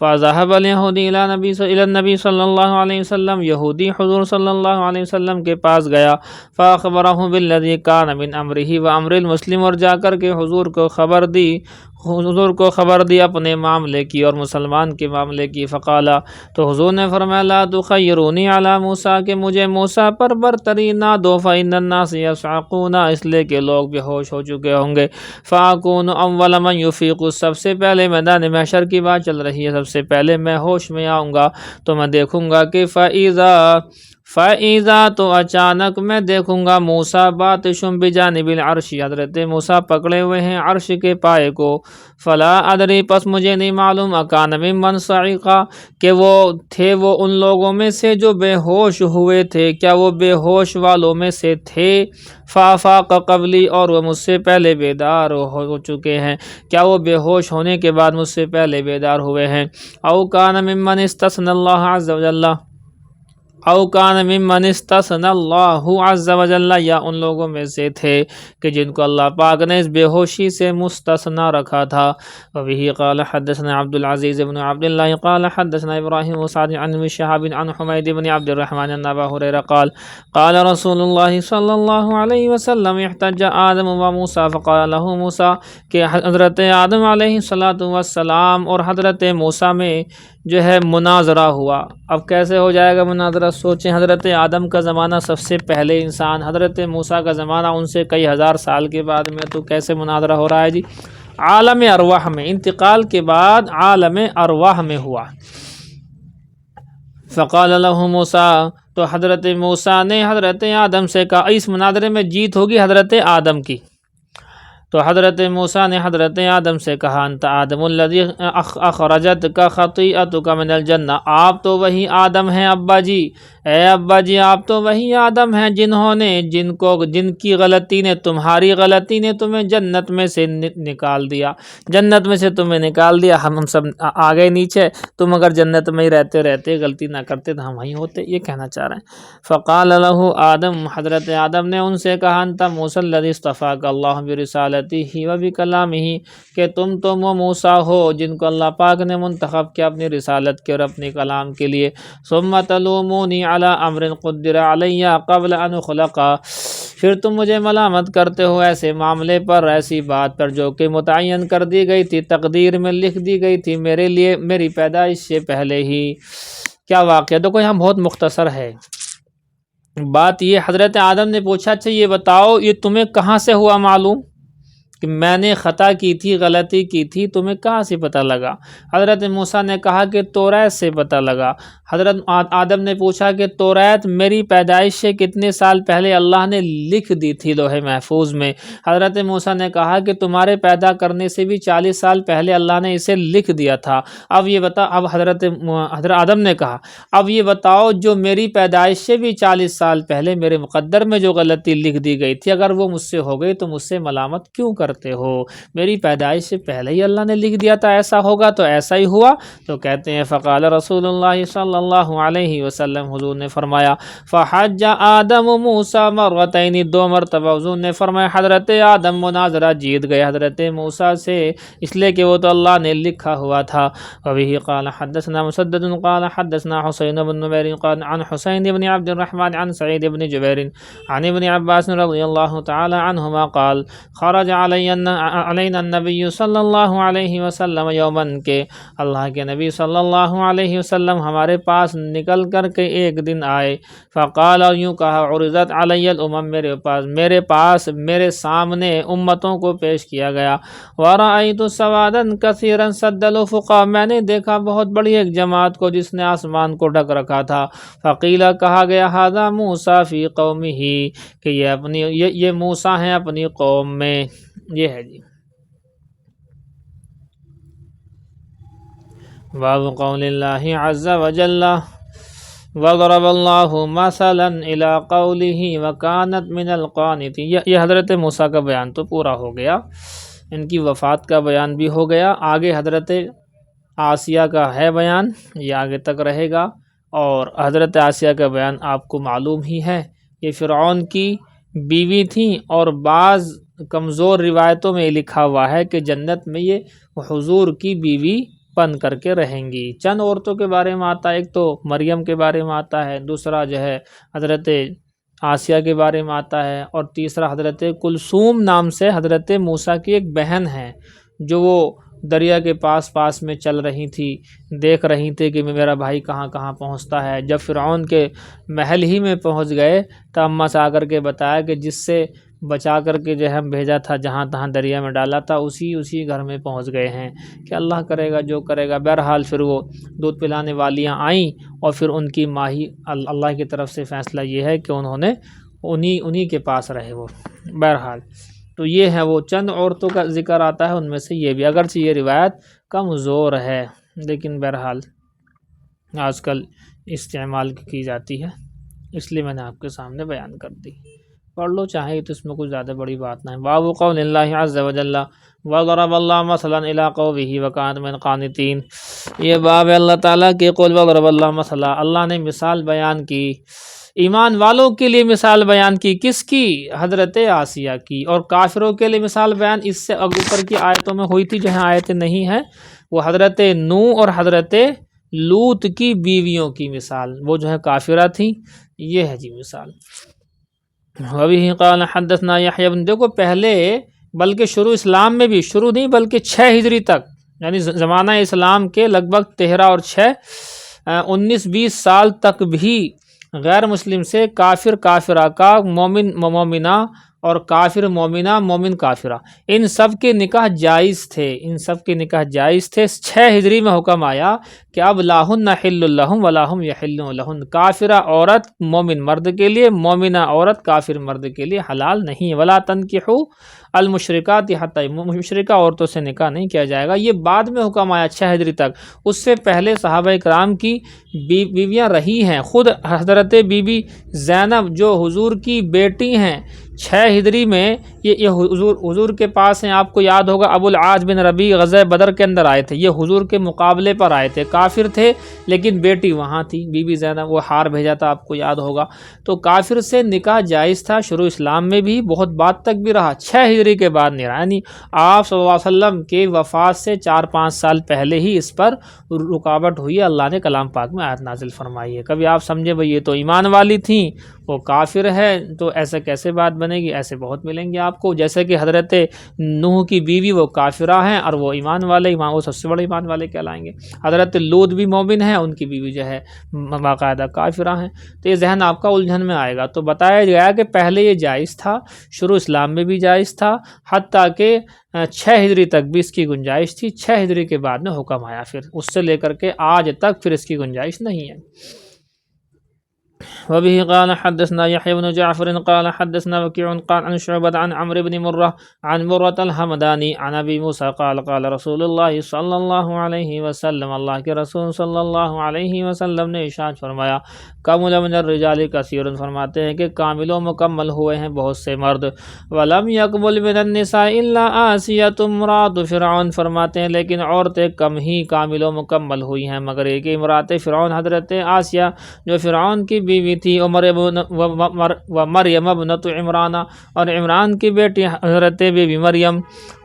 فذهب الیہودی الی النبی صلی اللہ علیہ وسلم، یہودی حضور صلی اللہ علیہ وسلم کے پاس گیا۔ فاخبرہ بالذی کان من امرہ وامر المسلم، اور جا کر کے حضور کو خبر دی اپنے معاملے کی اور مسلمان کے معاملے کی۔ فقال، تو حضور نے فرمایا لا تخیرونی علی موسیٰ، کہ مجھے موسیٰ پر برتری نہ دو، فإن الناس یصعقون، اس لیے کہ لوگ بے ہوش ہو چکے ہوں گے۔ فاکون اول من یفیق، سب سے پہلے میدان محشر کی بات چل رہی ہے، سب سے پہلے میں ہوش میں آؤں گا تو میں دیکھوں گا کہ فَإِذَا تو اچانک میں دیکھوں گا موسیٰ باتشم بجانب العرش، حضرت موسیٰ پکڑے ہوئے ہیں عرش کے پائے کو۔ فلا ادری، پس مجھے نہیں معلوم، اکان ممن صعقا، کہ وہ تھے وہ ان لوگوں میں سے جو بے ہوش ہوئے تھے، کیا وہ بے ہوش والوں میں سے تھے؟ فافاق قبلی، اور وہ مجھ سے پہلے بیدار ہو چکے ہیں، کیا وہ بے ہوش ہونے کے بعد مجھ سے پہلے بیدار ہوئے ہیں؟ او کان ممن استثنى اللہ عز وجل، او کان ممن استثنى اللہ عز وجل، یا ان لوگوں میں سے تھے کہ جن کو اللہ پاک نے اس بے ہوشی سے مستثنی رکھا تھا۔ وبه قال حدثنا عبد العزيز بن عبد الله قال حدثنا ابراهيم وسعد عن شهاب عن حميد بن عبد الرحمن ان ابا هريره قال قال رسول الله صلی اللہ علیہ وسلم احتج آدم و موسیٰ فقال له موسیٰ، کہ حضرت آدم علیہ السلام اور حضرت موسیٰ میں جو ہے مناظرہ ہوا۔ اب کیسے ہو جائے گا مناظرہ؟ سوچیں، حضرت آدم کا زمانہ سب سے پہلے انسان، حضرت موسیٰ کا زمانہ ان سے کئی ہزار سال کے بعد میں، تو کیسے مناظرہ ہو رہا ہے جی؟ عالم ارواح میں، انتقال کے بعد عالم ارواح میں ہوا۔ فقال له موسیٰ، تو حضرت موسیٰ نے حضرت آدم سے کہا، اس مناظرے میں جیت ہوگی حضرت آدم کی، تو حضرت موسیٰ نے حضرت آدم سے کہا انت آدم الذی اخرجتک خطیئتک من الجنہ، آپ تو وہی آدم ہیں ابا جی، اے ابا جی آپ تو وہی آدم ہیں جن کی غلطی نے، تمہاری غلطی نے تمہیں جنت میں سے نکال دیا، جنت میں سے تمہیں نکال دیا، ہم سب آ گئے نیچے، تم اگر جنت میں ہی رہتے غلطی نہ کرتے تو ہم وہیں ہوتے، یہ کہنا چاہ رہے ہیں۔ فقال له آدم، حضرت آدم نے ان سے کہا انت موسیٰ الذی اصطفاک اللہ برسالتہ و بکلامہ، کہ تم تو وہ موسیٰ ہو جن کو اللہ پاک نے منتخب کیا اپنی رسالت کے اور اپنے کلام کے لیے۔ ثم تلومونی علی امر قدر علی قبل ان خلق، پھر تم مجھے ملامت کرتے ہو ایسے معاملے پر، ایسی بات پر جو کہ متعین کر دی گئی تھی، تقدیر میں لکھ دی گئی تھی میرے لیے میری پیدائش سے پہلے ہی۔ کیا واقعہ؟ دیکھو یہاں بہت مختصر ہے بات یہ، حضرت آدم نے پوچھا اچھا یہ بتاؤ یہ تمہیں کہاں سے ہوا معلوم کہ میں نے خطا کی تھی، غلطی کی تھی، تمہیں کہاں سے پتہ لگا؟ حضرت موسیٰ نے کہا کہ توریت سے پتہ لگا۔ حضرت آدم نے پوچھا کہ توریت میری پیدائش سے کتنے سال پہلے اللہ نے لکھ دی تھی لوح محفوظ میں؟ حضرت موسیٰ نے کہا کہ تمہارے پیدا کرنے سے بھی 40 سال پہلے اللہ نے اسے لکھ دیا تھا۔ اب یہ بتا، اب حضرت آدم نے کہا اب یہ بتاؤ جو میری پیدائش سے بھی 40 سال پہلے میرے مقدر میں جو غلطی لکھ دی گئی تھی، اگر وہ مجھ سے ہو گئی تو مجھ سے ملامت کیوں کرتے ہو؟ میری پیدائش سے پہلے ہی اللہ نے لکھ دیا تھا ایسا ہوگا تو ایسا ہی ہوا۔ تو کہتے ہیں فقال رسول اللہ صلی اللہ علیہ وسلم، حضور نے فرمایا فحج آدم موسیٰ مرتین، 2 مرتبہ حضور نے فرمایا حضرت آدم مناظرہ جیت گئے حضرت موسیٰ سے، اس لیے کہ وہ تو اللہ نے لکھا ہوا تھا۔ وبه قال حدثنا مسدد قال حدثنا حسین بن نمیر قال عن حسین بن عبد الرحمن عن سعید بن جبیر عن ابن عباس رضی اللہ تعالی عنہما قال خرج علی علینا النبی صلی اللہ علیہ وسلم یومن کے اللہ کے نبی صلی اللہ علیہ وسلم ہمارے پاس نکل کر کے ایک دن آئے، فقال، اور یوں کہا، عرضت علی الامم، میرے سامنے امتوں کو پیش کیا گیا، ورأیت سوادا کثیرا سد الافق، میں نے دیکھا بہت بڑی ایک جماعت کو جس نے آسمان کو ڈھک رکھا تھا، فقیل، کہا گیا، ھذا موسیٰ فی قومہ، کہ یہ موسیٰ ہیں اپنی قوم میں۔ یہ ہے جی باب قول اللہ عز وجل وضرب اللہ مثلا الی قولہ وکانت من القانتین۔ یہ حضرت موسیٰ کا بیان تو پورا ہو گیا، ان کی وفات کا بیان بھی ہو گیا، آگے حضرت آسیہ کا ہے بیان، یہ آگے تک رہے گا۔ اور حضرت آسیہ کا بیان آپ کو معلوم ہی ہے، یہ فرعون کی بیوی تھیں، اور بعض کمزور روایتوں میں لکھا ہوا ہے کہ جنت میں یہ حضور کی بیوی بن کر کے رہیں گی۔ چند عورتوں کے بارے میں آتا ہے، ایک تو مریم کے بارے میں آتا ہے، دوسرا جو ہے حضرت آسیہ کے بارے میں آتا ہے، اور تیسرا حضرت کلثوم نام سے حضرت موسیٰ کی ایک بہن ہے، جو وہ دریا کے پاس میں چل رہی تھی، دیکھ رہی تھی کہ میرا بھائی کہاں کہاں پہنچتا ہے۔ جب فرعون کے محل ہی میں پہنچ گئے تو اماں سے آ کر کے بتایا کہ جس سے بچا کر کے جو ہم بھیجا تھا، جہاں تہاں دریا میں ڈالا تھا، اسی گھر میں پہنچ گئے ہیں، کہ اللہ کرے گا جو کرے گا۔ بہرحال پھر وہ دودھ پلانے والیاں آئیں، اور پھر ان کی ماہی اللہ کی طرف سے فیصلہ یہ ہے کہ انہوں نے انہی کے پاس رہے وہ۔ بہرحال تو یہ ہے، وہ چند عورتوں کا ذکر آتا ہے، ان میں سے یہ بھی، اگرچہ یہ روایت کمزور ہے، لیکن بہرحال آج کل استعمال کی جاتی ہے، اس لیے میں نے آپ کے سامنے بیان کر دی۔ پڑھ لو چاہے تو اس میں کوئی زیادہ بڑی بات نہیں۔ باب قول اللہ عز وجل وضرب اللہ مثلا الی قومہ وکانت من القانتین، یہ باب اللہ تعالیٰ کے قول وضرب اللہ مثلا، اللہ نے مثال بیان کی، ایمان والوں کے لیے مثال بیان کی، کس کی؟ حضرت آسیہ کی، اور کافروں کے لیے مثال بیان اس سے اوپر کی آیتوں میں ہوئی تھی، جہاں آیتیں نہیں ہیں، وہ حضرت نوح اور حضرت لوط کی بیویوں کی مثال، وہ جو ہے کافرہ تھیں۔ یہ ہے جی مثال۔ وبہ قال حدثنا یحییٰ بن، دیکھو پہلے بلکہ شروع اسلام میں بھی، شروع نہیں بلکہ 6 ہجری تک، یعنی زمانہ اسلام کے لگ بھگ 13 اور 6 19-20 سال تک بھی غیر مسلم سے کافرہ کا مومن مومنہ، اور کافر مومنہ مومن کافرہ، ان سب کے نکاح جائز تھے، 6 ہجری میں حکم آیا کہ اب لاہن حل لہم ولاہم یحلون لہن، کافرہ عورت مومن مرد کے لیے، مومنہ عورت کافر مرد کے لیے حلال نہیں، ولا تنکحوا المشرکات حتی، مشرکہ عورتوں سے نکاح نہیں کیا جائے گا۔ یہ بعد میں حکم آیا 6 ہجری تک، اس سے پہلے صحابہ کرام کی بیویاں رہی ہیں، خود حضرت بی بی زینب جو حضور کی بیٹی ہیں، 6 ہجری میں یہ حضور کے پاس ہیں، آپ کو یاد ہوگا ابو العاص بن ربیع غزوہ بدر کے اندر آئے تھے، یہ حضور کے مقابلے پر آئے تھے، کافر تھے لیکن بیٹی وہاں تھی بی بی زینب، وہ ہار بھیجا تھا، آپ کو یاد ہوگا۔ تو کافر سے نکاح جائز تھا شروع اسلام میں بھی، بہت بعد تک بھی رہا، 6 ہجری کے بعد نہیں رہا، یعنی آپ صلی اللہ علیہ وسلم کے وفات سے 4-5 سال پہلے ہی اس پر رکاوٹ ہوئی ہے، اللہ نے کلام پاک میں آیت نازل فرمائی ہے۔ کبھی آپ سمجھے بھئی یہ تو ایمان والی تھیں، وہ کافر ہے، تو ایسے کیسے بات بنے گی؟ ایسے بہت ملیں گے آپ کو، جیسے کہ حضرت نوح کی بیوی وہ کافرہ ہیں اور وہ ایمان والے، وہ سب سے بڑے ایمان والے کہلائیں گے۔ حضرت لوط بھی مومن ہیں، ان کی بیوی جو ہے باقاعدہ کافرہ ہیں، تو یہ ذہن آپ کا الجھن میں آئے گا۔ تو بتایا گیا کہ پہلے یہ جائز تھا، شروع اسلام میں بھی جائز تھا، حتیٰ کہ 6 ہجری تک بھی اس کی گنجائش تھی، 6 ہجری کے بعد میں حکم آیا، پھر اس سے لے کر کے آج تک پھر اس کی گنجائش نہیں ہے۔ وبه قال حدثنا يحيى بن جعفر قال حدثنا وكيع قال عن شعبة عن عمرو بن مرة عن مرة الحمداني عن أبي موسى قال قال رسول الله صلی اللہ علیہ وسلم، اللہ کے رسول صلی اللہ علیہ وسلم نے ارشاد فرمایا، کمل من الرجال کثیر، فرماتے ہیں کہ کامل و مکمل ہوئے ہیں بہت سے مرد، ولم یکمل من النساء الا آسیۃ امرأۃ فرعون، فرماتے ہیں لیکن عورتیں کم ہی کامل و مکمل ہوئی ہیں مگر ایک امرأۃ فرعون، حضرت آسیہ جو فرعون کی بیوی تھی، مریم ابنۃ عمران، اور عمران کی بیٹی حضرت بی بی مریم،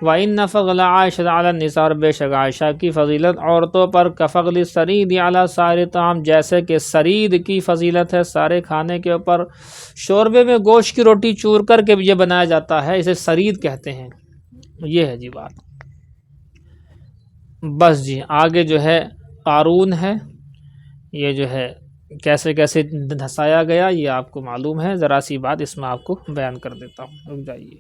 وَإِنَّ فَضْلَ عَائِشَةَ عَلَى النِّسَاء، بے شک عائشہ کی فضیلت عورتوں پر کفضل السرید علی سائر الطعام، جیسے کہ سرید کی فضیلت ہے سارے کھانے کے اوپر۔ شوربے میں گوشت کی روٹی چور کر کے یہ بنایا جاتا ہے، اسے سرید کہتے ہیں، یہ ہے جی بات۔ بس جی آگے جو ہے قارون ہے، یہ جو ہے کیسے کیسے دھسایا گیا یہ آپ کو معلوم ہے، ذرا سی بات اس میں آپ کو بیان کر دیتا ہوں، رک جائیے۔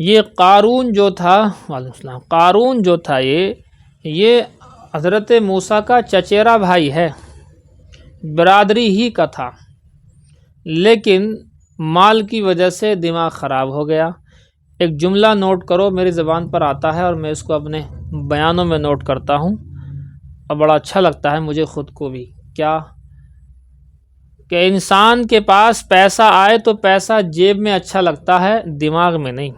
یہ قارون جو تھا، وعلیکم السلام، قارون جو تھا یہ حضرت موسیٰ کا چچیرا بھائی ہے، برادری ہی کا تھا، لیکن مال کی وجہ سے دماغ خراب ہو گیا۔ ایک جملہ نوٹ کرو، میری زبان پر آتا ہے اور میں اس کو اپنے بیانوں میں نوٹ کرتا ہوں اور بڑا اچھا لگتا ہے مجھے خود کو بھی، کیا کہ انسان کے پاس پیسہ آئے تو پیسہ جیب میں اچھا لگتا ہے، دماغ میں نہیں۔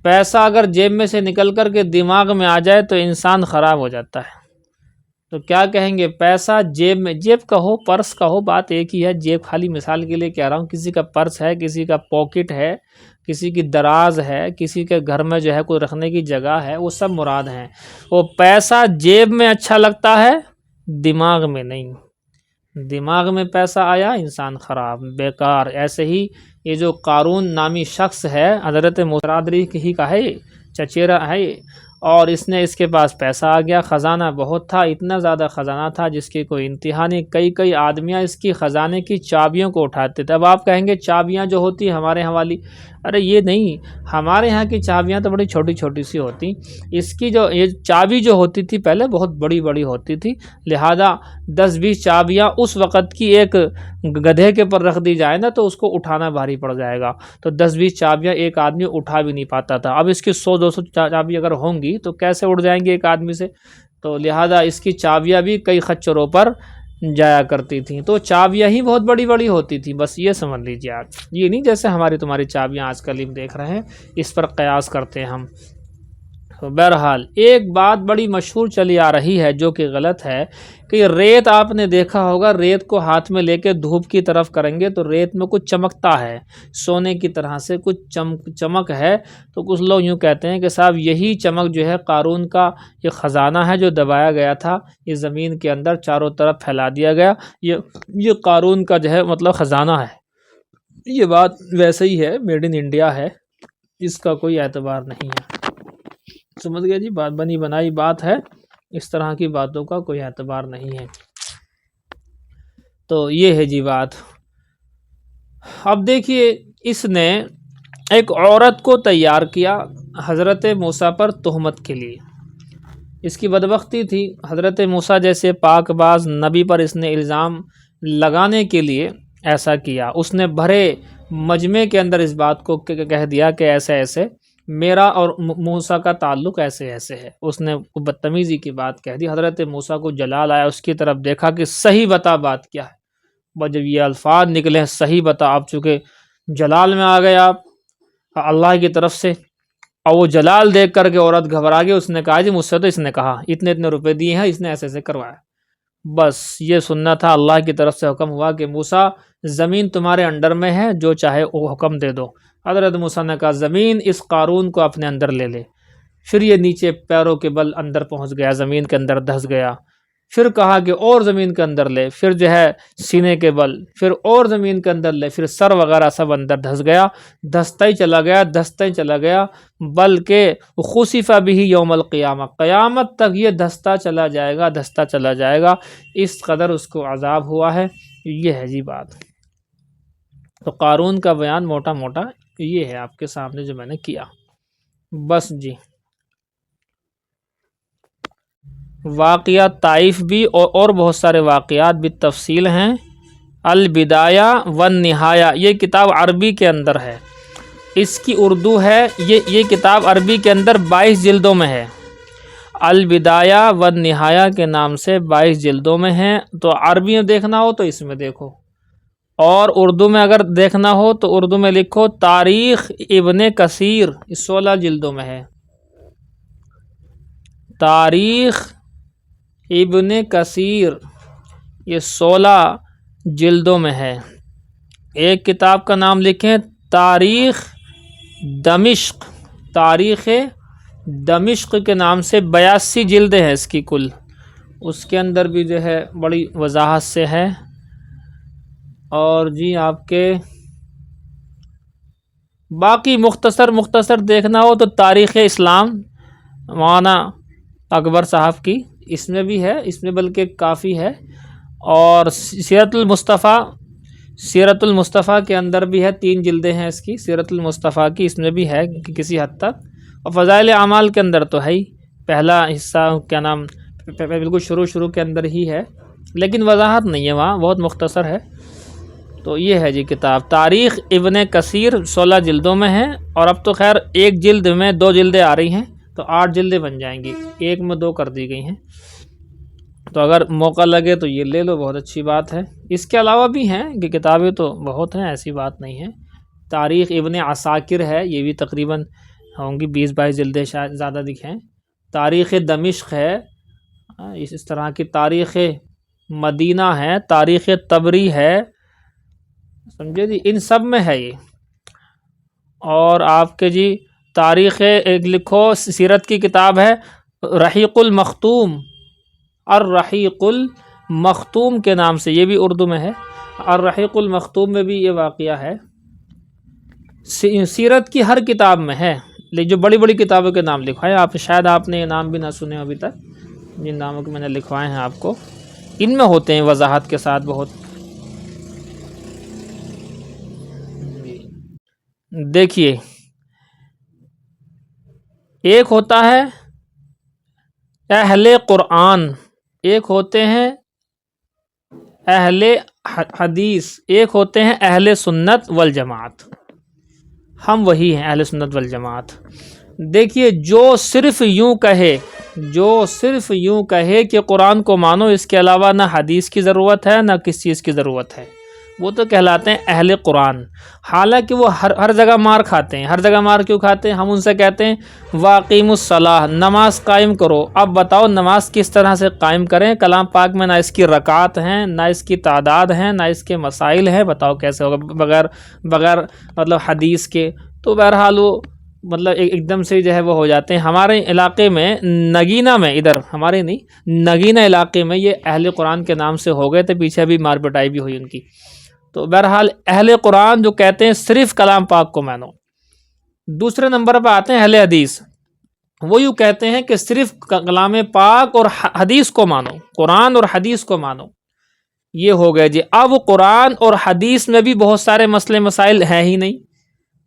پیسہ اگر جیب میں سے نکل کر کے دماغ میں آ جائے تو انسان خراب ہو جاتا ہے۔ تو کیا کہیں گے، پیسہ جیب میں، جیب کا ہو پرس کا ہو بات ایک ہی ہے، جیب خالی مثال کے لیے کہہ رہا ہوں، کسی کا پرس ہے، کسی کا پاکٹ ہے، کسی کی دراز ہے، کسی کے گھر میں جو ہے کوئی رکھنے کی جگہ ہے، وہ سب مراد ہیں۔ وہ پیسہ جیب میں اچھا لگتا ہے، دماغ میں نہیں۔ دماغ میں پیسہ آیا انسان خراب، بیکار۔ ایسے ہی یہ جو قارون نامی شخص ہے، حضرت برادری ہی کا ہے، چچیرا ہے، اور اس نے، اس کے پاس پیسہ آ گیا، خزانہ بہت تھا، اتنا زیادہ خزانہ تھا جس کی کوئی انتہا نہیں۔ کئی آدمیاں اس کی خزانے کی چابیوں کو اٹھاتے تھے۔ اب آپ کہیں گے چابیاں جو ہوتی ہیں ہمارے یہاں والی، ارے یہ نہیں، ہمارے یہاں کی چابیاں تو بڑی چھوٹی چھوٹی سی ہوتی، اس کی جو یہ چابی جو ہوتی تھی پہلے بہت بڑی بڑی ہوتی تھی، لہذا 10-20 چابیاں اس وقت کی ایک گدھے کے پر رکھ دی جائے نا تو اس کو اٹھانا بھاری پڑ جائے گا، تو 10-20 چابیاں ایک آدمی اٹھا بھی نہیں پاتا تھا۔ اب اس کی 100-200 چابی اگر ہوں گی تو کیسے اٹھ جائیں گے ایک آدمی سے، تو لہذا اس کی چابیاں بھی کئی خچروں پر جایا کرتی تھیں، تو چابیاں ہی بہت بڑی بڑی ہوتی تھی، بس یہ سمجھ لیجیے آپ، یہ نہیں جیسے ہماری تمہاری چابیاں آج کل ہم دیکھ رہے ہیں، اس پر قیاس کرتے ہیں ہم۔ تو بہرحال ایک بات بڑی مشہور چلی آ رہی ہے جو کہ غلط ہے، کہ ریت آپ نے دیکھا ہوگا، ریت کو ہاتھ میں لے کے دھوپ کی طرف کریں گے تو ریت میں کچھ چمکتا ہے، سونے کی طرح سے کچھ چمک ہے، تو کچھ لوگ یوں کہتے ہیں کہ صاحب یہی چمک جو ہے قارون کا یہ خزانہ ہے جو دبایا گیا تھا، یہ زمین کے اندر چاروں طرف پھیلا دیا گیا، یہ قارون کا جو ہے مطلب خزانہ ہے۔ یہ بات ویسے ہی ہے، میڈ ان انڈیا ہے، اس کا کوئی اعتبار نہیں ہے، سمجھ گئے جی، بات بنی بنائی بات ہے، اس طرح کی باتوں کا کوئی اعتبار نہیں ہے۔ تو یہ ہے جی بات۔ اب دیکھیے، اس نے ایک عورت کو تیار کیا حضرت موسیٰ پر تہمت کے لیے، اس کی بدبختی تھی، حضرت موسیٰ جیسے پاک باز نبی پر اس نے الزام لگانے کے لیے ایسا کیا۔ اس نے بھرے مجمع کے اندر اس بات کو کہہ دیا کہ ایسے ایسے میرا اور موسیٰ کا تعلق ایسے ایسے ہے، اس نے بدتمیزی کی بات کہہ دی۔ حضرت موسیٰ کو جلال آیا، اس کی طرف دیکھا کہ صحیح بتا بات کیا ہے، بس جب یہ الفاظ نکلے صحیح بتا، آپ چونکہ جلال میں آ گئے آپ اللہ کی طرف سے، اور وہ جلال دیکھ کر کے عورت گھبرا گئی، اس نے کہا جی مجھ سے تو اس نے کہا اتنے اتنے روپے دیے ہیں، اس نے ایسے ایسے کروایا، بس یہ سننا تھا۔ اللہ کی طرف سے حکم ہوا کہ موسیٰ زمین تمہارے انڈر میں ہے، جو چاہے وہ حکم دے دو۔ حضرت موسیٰ نے کہا زمین اس قارون کو اپنے اندر لے لے، پھر یہ نیچے پیروں کے بل اندر پہنچ گیا، زمین کے اندر دھس گیا، پھر کہا کہ اور زمین کے اندر لے، پھر جو ہے سینے کے بل، پھر اور زمین کے اندر لے، پھر سر وغیرہ سب اندر دھس گیا، دھستا ہی چلا گیا، دھستا ہی چلا گیا، بلکہ خسف بہ یوم القیامہ، قیامت تک یہ دھستا چلا جائے گا، دھستا چلا جائے گا، اس قدر اس کو عذاب ہوا ہے۔ یہ ہے جی بات۔ تو قارون کا بیان موٹا موٹا یہ ہے آپ کے سامنے جو میں نے کیا، بس جی۔ واقعات طائف بھی اور بہت سارے واقعات بھی تفصیل ہیں۔ البدایہ والنہایہ یہ کتاب عربی کے اندر ہے، اس کی اردو ہے، یہ کتاب عربی کے اندر 22 جلدوں میں ہے، البدایہ والنہایہ کے نام سے 22 جلدوں میں ہے۔ تو عربی میں دیکھنا ہو تو اس میں دیکھو، اور اردو میں اگر دیکھنا ہو تو اردو میں لکھو تاریخ ابن کثیر، 16 جلدوں میں ہے، تاریخ ابن کثیر یہ 16 جلدوں میں ہے۔ ایک کتاب کا نام لکھیں تاریخ دمشق، تاریخ دمشق کے نام سے 82 جلدیں ہیں اس کی کل، اس کے اندر بھی جو ہے بڑی وضاحت سے ہے۔ اور جی آپ کے باقی مختصر دیکھنا ہو تو تاریخ اسلام مولانا اکبر صاحب کی، اس میں بھی ہے، اس میں بلکہ کافی ہے، اور سیرت المصطفیٰ کے اندر بھی ہے، 3 جلدیں ہیں اس کی سیرت المصطفیٰ کی، اس میں بھی ہے کسی حد تک، اور فضائل اعمال کے اندر تو ہے ہی، پہلا حصہ کیا نام بالکل شروع کے اندر ہی ہے، لیکن وضاحت نہیں ہے وہاں، بہت مختصر ہے۔ تو یہ ہے جی کتاب تاریخ ابن کثیر، 16 جلدوں میں ہے، اور اب تو خیر ایک جلد میں 2 جلدیں آ رہی ہیں، تو 8 جلدیں بن جائیں گی، ایک میں 2 کر دی گئی ہیں، تو اگر موقع لگے تو یہ لے لو، بہت اچھی بات ہے۔ اس کے علاوہ بھی ہیں کہ کتابیں تو بہت ہیں، ایسی بات نہیں ہے۔ تاریخ ابن عساکر ہے، یہ بھی تقریباً ہوں گی 20-22 جلدیں، شاید زیادہ دکھیں۔ تاریخ دمشق ہے، اس طرح کی تاریخ مدینہ ہے، تاریخ طبری ہے، سمجھے جی، ان سب میں ہے یہ۔ اور آپ کے جی تاریخ لکھو، سیرت کی کتاب ہے رحیق المختوم، الرحیق المختوم کے نام سے، یہ بھی اردو میں ہے، الرحیق المختوم میں بھی یہ واقعہ ہے۔ سیرت کی ہر کتاب میں ہے، لیکن جو بڑی بڑی کتابوں کے نام لکھوائے آپ، شاید آپ نے یہ نام بھی نہ سنے ابھی تک، جن ناموں کے میں نے لکھوائے ہیں آپ کو، ان میں ہوتے ہیں وضاحت کے ساتھ بہت۔ دیکھیے، ایک ہوتا ہے اہل قرآن، ایک ہوتے ہیں اہل حدیث، ایک ہوتے ہیں اہل سنت والجماعت، ہم وہی ہیں اہل سنت والجماعت۔ دیکھیے، جو صرف یوں کہے کہ قرآن کو مانو، اس کے علاوہ نہ حدیث کی ضرورت ہے نہ کس چیز کی ضرورت ہے، وہ تو کہلاتے ہیں اہل قرآن۔ حالانکہ وہ ہر جگہ مار کھاتے ہیں، ہر جگہ مار کیوں کھاتے ہیں؟ ہم ان سے کہتے ہیں واقیم الصلاۃ، نماز قائم کرو۔ اب بتاؤ نماز کس طرح سے قائم کریں؟ کلام پاک میں نہ اس کی رکعات ہیں، نہ اس کی تعداد ہیں، نہ اس کے مسائل ہیں، بتاؤ کیسے ہوگا بغیر مطلب حدیث کے؟ تو بہرحال وہ مطلب ایک دم سے جو ہے وہ ہو جاتے ہیں۔ ہمارے علاقے میں نگینہ میں، ادھر ہمارے نہیں، نگینہ علاقے میں یہ اہل قرآن کے نام سے ہو گئے تھے، پیچھے بھی مار پٹائی بھی ہوئی ان کی۔ تو بہرحال اہل قرآن جو کہتے ہیں صرف کلام پاک کو مانو۔ دوسرے نمبر پہ آتے ہیں اہل حدیث، وہ یوں کہتے ہیں کہ صرف کلام پاک اور حدیث کو مانو، قرآن اور حدیث کو مانو۔ یہ ہو گئے جی۔ اب قرآن اور حدیث میں بھی بہت سارے مسئلے مسائل ہیں ہی نہیں،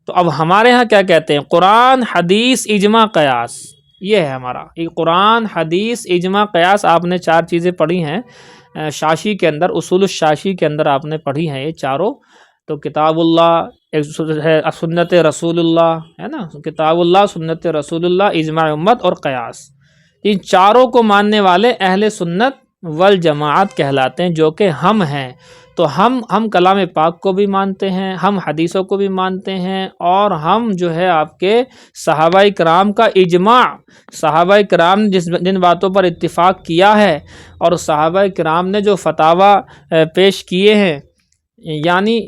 تو اب ہمارے ہاں کیا کہتے ہیں؟ قرآن، حدیث، اجماع، قیاس، یہ ہے ہمارا۔ قرآن، حدیث، اجماع، قیاس، آپ نے 4 چیزیں پڑھی ہیں شاشی کے اندر، اصول الشاشی کے اندر آپ نے پڑھی ہیں یہ چاروں۔ تو کتاب اللہ، ایک ہے سنت رسول اللہ، ہے نا، کتاب اللہ، سنت رسول اللہ، اجماع امت اور قیاس، ان چاروں کو ماننے والے اہل سنت والجماعت کہلاتے ہیں، جو کہ ہم ہیں۔ تو ہم کلام پاک کو بھی مانتے ہیں، ہم حدیثوں کو بھی مانتے ہیں، اور ہم جو ہے آپ کے صحابہ کرام کا اجماع، صحابہ کرام نے جن باتوں پر اتفاق کیا ہے، اور صحابہ کرام نے جو فتاویٰ پیش کیے ہیں، یعنی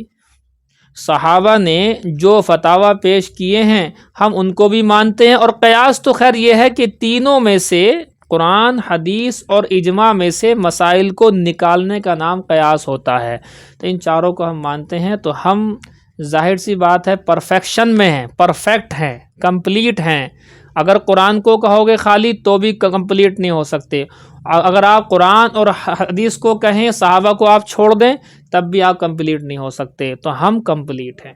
صحابہ نے جو فتاویٰ پیش کیے ہیں ہم ان کو بھی مانتے ہیں۔ اور قیاس تو خیر یہ ہے کہ تینوں میں سے، قرآن، حدیث اور اجماع میں سے مسائل کو نکالنے کا نام قیاس ہوتا ہے۔ تو ان چاروں کو ہم مانتے ہیں، تو ہم ظاہر سی بات ہے پرفیکشن میں ہیں، پرفیکٹ ہیں، کمپلیٹ ہیں۔ اگر قرآن کو کہو گے خالی تو بھی کمپلیٹ نہیں ہو سکتے، اگر آپ قرآن اور حدیث کو کہیں، صحابہ کو آپ چھوڑ دیں، تب بھی آپ کمپلیٹ نہیں ہو سکتے۔ تو ہم کمپلیٹ ہیں،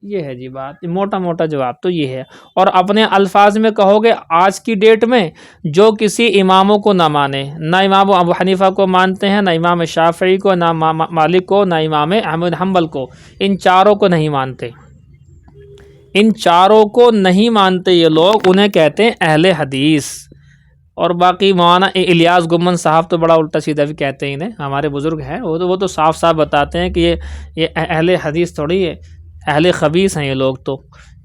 یہ ہے جی بات، موٹا موٹا جواب تو یہ ہے۔ اور اپنے الفاظ میں کہو گے، آج کی ڈیٹ میں جو کسی اماموں کو نہ مانے، نہ امام ابو حنیفہ کو مانتے ہیں، نہ امام شافعی کو، نہ مالک کو، نہ امام احمد حنبل کو، ان چاروں کو نہیں مانتے، ان چاروں کو نہیں مانتے یہ لوگ، انہیں کہتے ہیں اہل حدیث۔ اور باقی مولانا الیاس گمن صاحب تو بڑا الٹا سیدھا بھی کہتے ہیں انہیں، ہمارے بزرگ ہیں، وہ تو صاف صاف بتاتے ہیں کہ یہ اہل حدیث تھوڑی ہے، اہل خبیث ہیں یہ لوگ۔ تو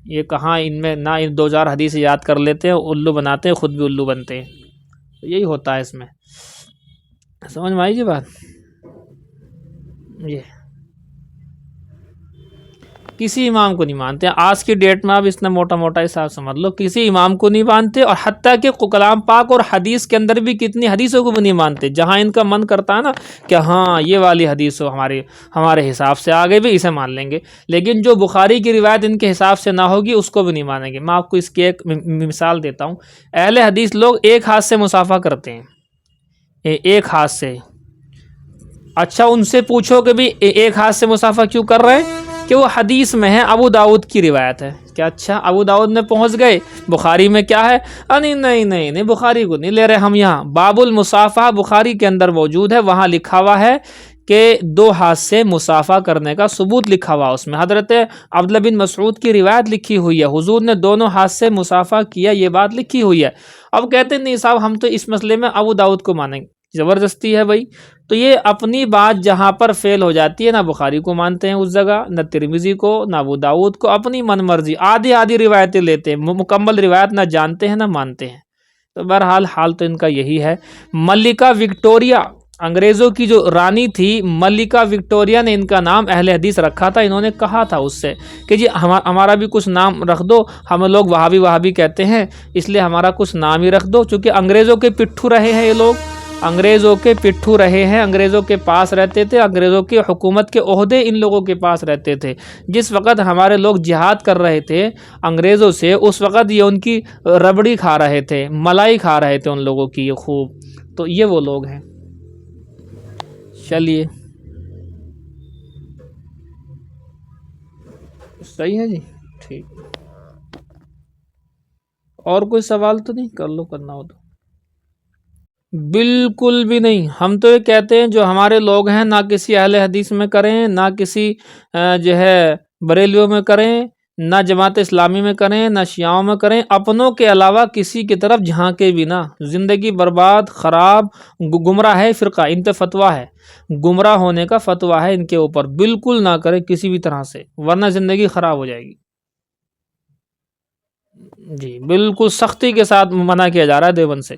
یہ کہاں ان میں نہ 2-4 حدیث یاد کر لیتے ہیں، الو بناتے ہیں، خود بھی الو بنتے ہیں، تو یہی ہوتا ہے اس میں۔ سمجھ میں آئی جی بات؟ یہ کسی امام کو نہیں مانتے. آج کی ڈیٹ میں آپ اتنا موٹا موٹا حساب سمجھ لو, کسی امام کو نہیں مانتے, اور حتیٰ کہ کلام پاک اور حدیث کے اندر بھی کتنی حدیثوں کو بھی نہیں مانتے. جہاں ان کا من کرتا ہے نا کہ ہاں یہ والی حدیث ہمارے حساب سے آگے بھی اسے مان لیں گے, لیکن جو بخاری کی روایت ان کے حساب سے نہ ہوگی اس کو بھی نہیں مانیں گے. میں آپ کو اس کی ایک مثال دیتا ہوں. اہل حدیث لوگ ایک ہاتھ سے مصافحہ کرتے ہیں, ایک ہاتھ سے. اچھا ان سے پوچھو کہ بھی ایک ہاتھ سے مصافحہ کیوں کر رہے ہیں, کہ وہ حدیث میں ہے, ابو داؤد کی روایت ہے. کہ اچھا ابو داؤد میں پہنچ گئے, بخاری میں کیا ہے؟ نہیں بخاری کو نہیں لے رہے ہم. یہاں باب المصافحہ بخاری کے اندر موجود ہے, وہاں لکھا ہوا ہے کہ 2 ہاتھ سے مصافحہ کرنے کا ثبوت لکھا ہوا. اس میں حضرت عبداللہ بن مسعود کی روایت لکھی ہوئی ہے, حضور نے دونوں ہاتھ سے مصافحہ کیا, یہ بات لکھی ہوئی ہے. اب کہتے ہیں نہیں صاحب ہم تو اس مسئلے میں ابو داؤد کو مانیں گے. زبردستی ہے بھائی. تو یہ اپنی بات جہاں پر فیل ہو جاتی ہے, نہ بخاری کو مانتے ہیں اس جگہ, نہ ترمذی کو, نہ ابو داؤد کو, اپنی من مرضی آدھی روایتیں لیتے ہیں, مکمل روایت نہ جانتے ہیں نہ مانتے ہیں. تو بہرحال حال تو ان کا یہی ہے. ملکہ وکٹوریہ, انگریزوں کی جو رانی تھی ملکہ وکٹوریہ نے ان کا نام اہل حدیث رکھا تھا. انہوں نے کہا تھا اس سے کہ جی ہمارا بھی کچھ نام رکھ دو, ہم لوگ وہابی کہتے ہیں اس لیے ہمارا کچھ نام ہی رکھ دو. چونکہ انگریزوں کے پٹھو رہے ہیں یہ لوگ, انگریزوں کے پٹھو رہے ہیں, انگریزوں کے پاس رہتے تھے, انگریزوں کی حکومت کے عہدے ان لوگوں کے پاس رہتے تھے. جس وقت ہمارے لوگ جہاد کر رہے تھے انگریزوں سے, اس وقت یہ ان کی ربڑی کھا رہے تھے, ملائی کھا رہے تھے ان لوگوں کی یہ خوب. تو یہ وہ لوگ ہیں. چلیے صحیح ہے جی, ٹھیک. اور کوئی سوال تو نہیں؟ کر لو کرنا ہو تو. بالکل بھی نہیں. ہم تو یہ کہتے ہیں جو ہمارے لوگ ہیں نہ کسی اہل حدیث میں کریں, نہ کسی جو ہے بریلویوں میں کریں, نہ جماعت اسلامی میں کریں, نہ شیعوں میں کریں, اپنوں کے علاوہ کسی کی طرف جھانکے بھی نہ. زندگی برباد, خراب, گمراہ ہے فرقہ, ان پہ فتویٰ ہے, گمراہ ہونے کا فتویٰ ہے ان کے اوپر. بالکل نہ کریں کسی بھی طرح سے, ورنہ زندگی خراب ہو جائے گی. جی بالکل سختی کے ساتھ منع کیا جا رہا ہے دیوبند سے.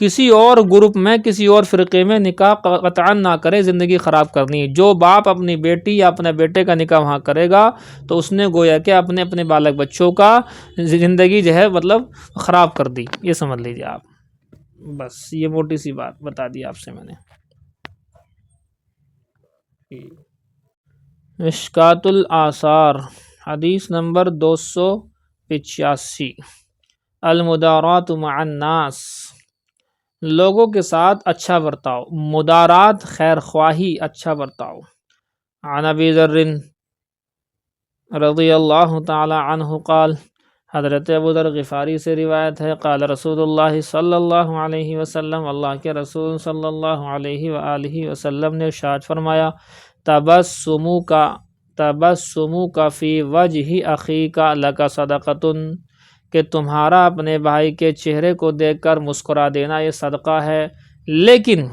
کسی اور گروپ میں, کسی اور فرقے میں نکاح قطعاً نہ کرے, زندگی خراب کرنی ہے. جو باپ اپنی بیٹی یا اپنے بیٹے کا نکاح وہاں کرے گا تو اس نے گویا کہ اپنے بالک بچوں کا زندگی جو ہے مطلب خراب کر دی, یہ سمجھ لیجیے آپ. بس یہ موٹی سی بات بتا دی آپ سے میں نے. مشکات الآثار حدیث نمبر 285. المدارات مع الناس, لوگوں کے ساتھ اچھا برتاؤ. مدارات خیر خواہی, اچھا برتاؤ. عن ابی ذر رضی اللہ تعالی عنہ قال, حضرت ابو ذر غفاری سے روایت ہے, قال رسول اللہ صلی اللہ علیہ وسلم, اللہ کے رسول صلی اللہ علیہ وآلہ وسلم نے ارشاد فرمایا, تبسمک فی وجہ اخیک لک صدقۃ, کہ تمہارا اپنے بھائی کے چہرے کو دیکھ کر مسکرا دینا یہ صدقہ ہے. لیکن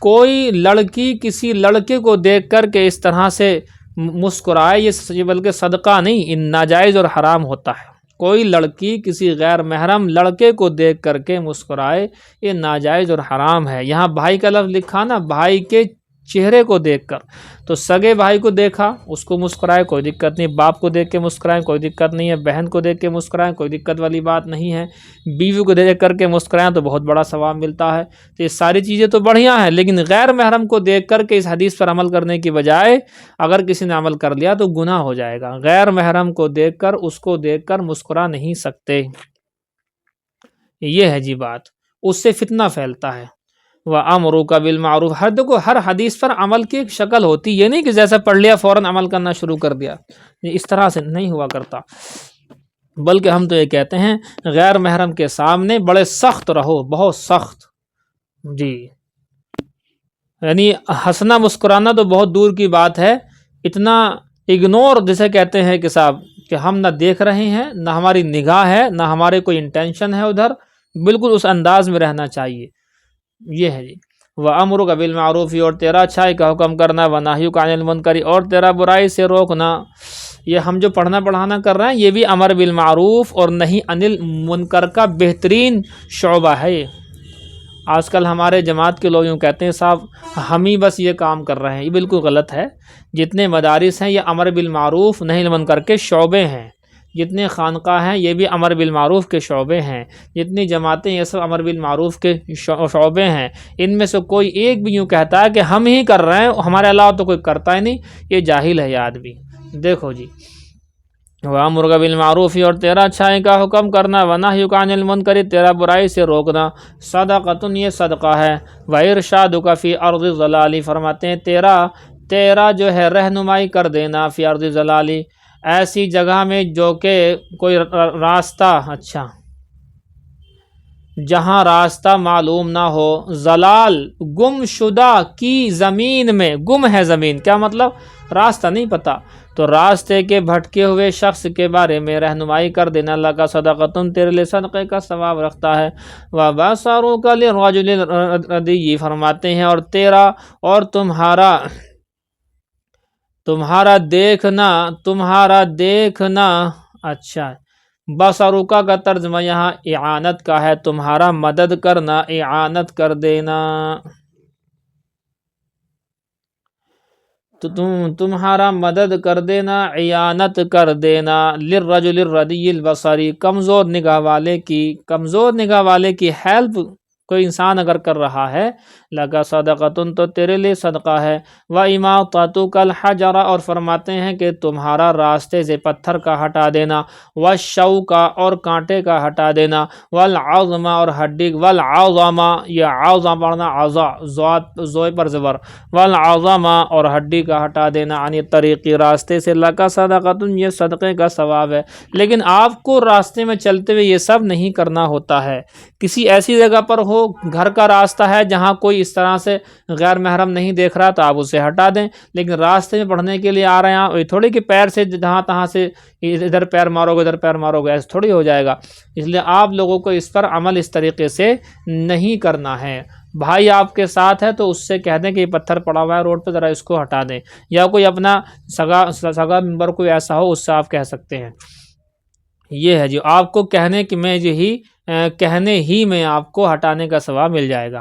کوئی لڑکی کسی لڑکے کو دیکھ کر کے اس طرح سے مسکرائے, یہ بلکہ صدقہ نہیں, ان ناجائز اور حرام ہوتا ہے. کوئی لڑکی کسی غیر محرم لڑکے کو دیکھ کر کے مسکرائے, یہ ناجائز اور حرام ہے. یہاں بھائی کا لفظ لکھا نا, بھائی کے چہرے کو دیکھ کر, تو سگے بھائی کو دیکھا اس کو مسکرائے کوئی دقت نہیں, باپ کو دیکھ کے مسکرائیں کوئی دقت نہیں ہے, بہن کو دیکھ کے مسکرائیں کوئی دقت والی بات نہیں ہے, بیوی کو دیکھ کر کے مسکرائیں تو بہت بڑا ثواب ملتا ہے. تو یہ ساری چیزیں تو بڑھیا ہیں, لیکن غیر محرم کو دیکھ کر کے اس حدیث پر عمل کرنے کی بجائے اگر کسی نے عمل کر لیا تو گناہ ہو جائے گا. غیر محرم کو دیکھ کر, اس کو دیکھ کر مسکرا نہیں سکتے. یہ ہے جی بات, اس سے فتنہ پھیلتا ہے. وَأَمْرُكَ بِالْمَعْرُوفِ, دیکھو ہر حدیث پر عمل کی ایک شکل ہوتی, یہ نہیں کہ جیسا پڑھ لیا فوراً عمل کرنا شروع کر دیا, اس طرح سے نہیں ہوا کرتا. بلکہ ہم تو یہ کہتے ہیں غیر محرم کے سامنے بڑے سخت رہو, بہت سخت. جی یعنی ہنسنا مسکرانا تو بہت دور کی بات ہے, اتنا اگنور جسے کہتے ہیں کہ صاحب کہ ہم نہ دیکھ رہے ہیں, نہ ہماری نگاہ ہے, نہ ہمارے کوئی انٹینشن ہے ادھر, بالکل اس انداز میں رہنا چاہیے. یہ ہے جی. وَأَمْرُكَ بِالْمَعْرُوفِ, اور تیرا اچھائی کا حکم کرنا, وَنَهْيُكَ عَنِ الْمُنْكَرِ, اور تیرا برائی سے روکنا. یہ ہم جو پڑھنا پڑھانا کر رہے ہیں یہ بھی امر بالمعروف اور نہی عن المنکر کا بہترین شعبہ ہے. آج کل ہمارے جماعت کے لوگ یوں کہتے ہیں صاحب ہم ہی بس یہ کام کر رہے ہیں، یہ بالکل غلط ہے۔ جتنے مدارس ہیں یہ امر بالمعروف نہی منکر کے شعبے ہیں، جتنے خانقاہ ہیں یہ بھی امر بالمعروف کے شعبے ہیں، جتنی جماعتیں یہ سب امر بالمعروف کے شعبے ہیں۔ ان میں سے کوئی ایک بھی یوں کہتا ہے کہ ہم ہی کر رہے ہیں، ہمارے علاوہ تو کوئی کرتا ہی نہیں، یہ جاہل ہے یہ آدمی۔ دیکھو جی، وَأَمْرُ بِالْمَعْرُوفِ اور تیرا اچھائی کا حکم کرنا، وَنَهْيُكَ عَنِ الْمُنْكَرِ تیرا برائی سے روکنا، صدقۃ یہ صدقہ ہے، وَإِرْشَادُكَ فِي أَرْضِ الضَّلَالِ فرماتے ہیں تیرا جو ہے رہنمائی کر دینا، فی ارض ضلال ایسی جگہ میں جو کہ کوئی راستہ جہاں راستہ معلوم نہ ہو، ضلال گم شدہ کی زمین میں، گم ہے زمین، کیا مطلب راستہ نہیں پتہ، تو راستے کے بھٹکے ہوئے شخص کے بارے میں رہنمائی کر دینا اللہ کا صدقۃ تیرے لیے صدقے کا ثواب رکھتا ہے۔ وَبَصَرُكَ لِلرَّجُلِ الرَّدِيِّ فرماتے ہیں اور تیرا اور تمہارا دیکھنا بصرُکا کا ترجمہ یہاں اعانت کا ہے، تمہارا مدد کرنا، اعانت کر دینا، تو تمہارا مدد کر دینا، اعانت کر دینا، للرجل الردی البصری کمزور نگاہ والے کی ہیلپ کوئی انسان اگر کر رہا ہے، لگا صدقۃ تو تیرے لیے صدقہ ہے، وَإِمَاطَتُكَ الْحَجَرَ اور فرماتے ہیں کہ تمہارا راستے سے پتھر کا ہٹا دینا، وَالشَّوْكَ اور کانٹے کا ہٹا دینا، وَالْعَظْمَ اور ہڈی، وَالْعَظَمَ یہ عظم پڑھنا عظا زوئے پر زبر، وَالْعَظَمَ اور ہڈی کا ہٹا دینا، عن طریقی راستے سے، لَكَ صدقۃ یہ صدقے کا ثواب ہے۔ لیکن آپ کو راستے میں چلتے ہوئے یہ سب نہیں کرنا ہوتا ہے، کسی ایسی جگہ پر ہو، گھر کا راستہ ہے جہاں کوئی اس طرح سے غیر محرم نہیں دیکھ رہا تو آپ اسے ہٹا دیں، لیکن راستے میں پڑھنے کے لیے آ رہے ہیں، یہ تھوڑی کہ پیر سے جہاں تہاں سے ادھر پیر مارو گے ادھر پیر مارو گے، ایسے تھوڑی ہو جائے گا۔ اس لیے آپ لوگوں کو اس پر عمل اس طریقے سے نہیں کرنا ہے۔ بھائی آپ کے ساتھ ہے تو اس سے کہہ دیں کہ یہ پتھر پڑا ہوا ہے روڈ پہ، ذرا اس کو ہٹا دیں، یا کوئی اپنا سگا ممبر کوئی ایسا ہو اس سے آپ کہہ سکتے ہیں۔ یہ ہے جو آپ کو کہنے ہی میں آپ کو ہٹانے کا ثواب مل جائے گا۔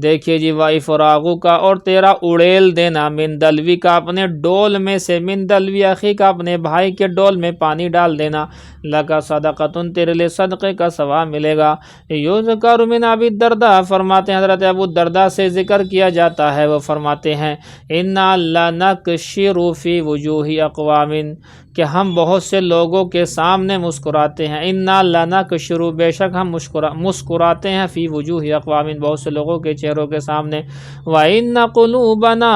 دیکھیے جی، وَإِفْرَاغُ کا اور تیرا اڑیل دینا، من دلوی کا اپنے ڈول میں سے، من دلوی اخی کا اپنے بھائی کے ڈول میں پانی ڈال دینا، لَكَ صدقۃ تیرے لیے صدقے کا ثواب ملے گا۔ یذکر من ابی الدرداء فرماتے ہیں حضرت ابو الدرداء سے ذکر کیا جاتا ہے، وہ فرماتے ہیں اِنَّا لَنَكْشِرُ فِي وُجُوهِ اقوام کہ ہم بہت سے لوگوں کے سامنے مسکراتے ہیں، اِنَّا لَنَكْشِرُ بے شک ہم مسکراتے ہیں، فی وجوہ اقوام بہت سے لوگوں کے چہروں کے سامنے، وَإِنَّ قُلُوبَنَا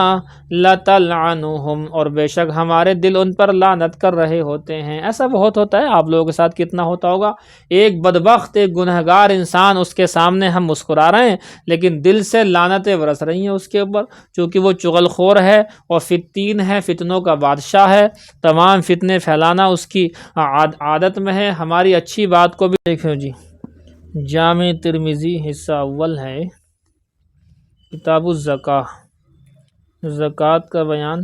لَتَلْعَنُهُمْ اور بے شک ہمارے دل ان پر لعنت کر رہے ہوتے ہیں۔ ایسا بہت ہوتا ہے، آپ لوگوں کے ساتھ کتنا ہوتا ہوگا، ایک بدبخت ایک گنہگار انسان اس کے سامنے ہم مسکرا رہے ہیں لیکن دل سے لعنتیں برس رہی ہیں اس کے اوپر، چونکہ وہ چغل خور ہے اور فتین ہے، فتنوں کا بادشاہ ہے، تمام فتنے پھیلانا اس کی عادت میں ہے۔ ہماری اچھی بات کو بھی دیکھو جی، جامع ترمذی حصہ اول ہے، کتاب الزکاۃ، زکوٰۃ کا بیان،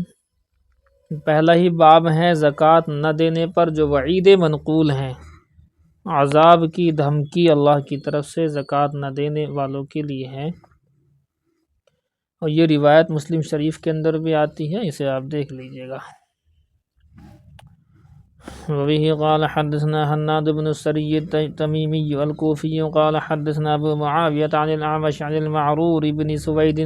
پہلا ہی باب ہے زکوٰۃ نہ دینے پر جو وعید منقول ہیں، عذاب کی دھمکی اللہ کی طرف سے زکوٰۃ نہ دینے والوں کے لیے ہے، اور یہ روایت مسلم شریف کے اندر بھی آتی ہے، اسے آپ دیکھ لیجئے گا۔ وبه قال حدثنا حناد بن السري التميمي الكوفي قال حدثنا ابو معاوية عن الأعمش عن المعرور بن سويد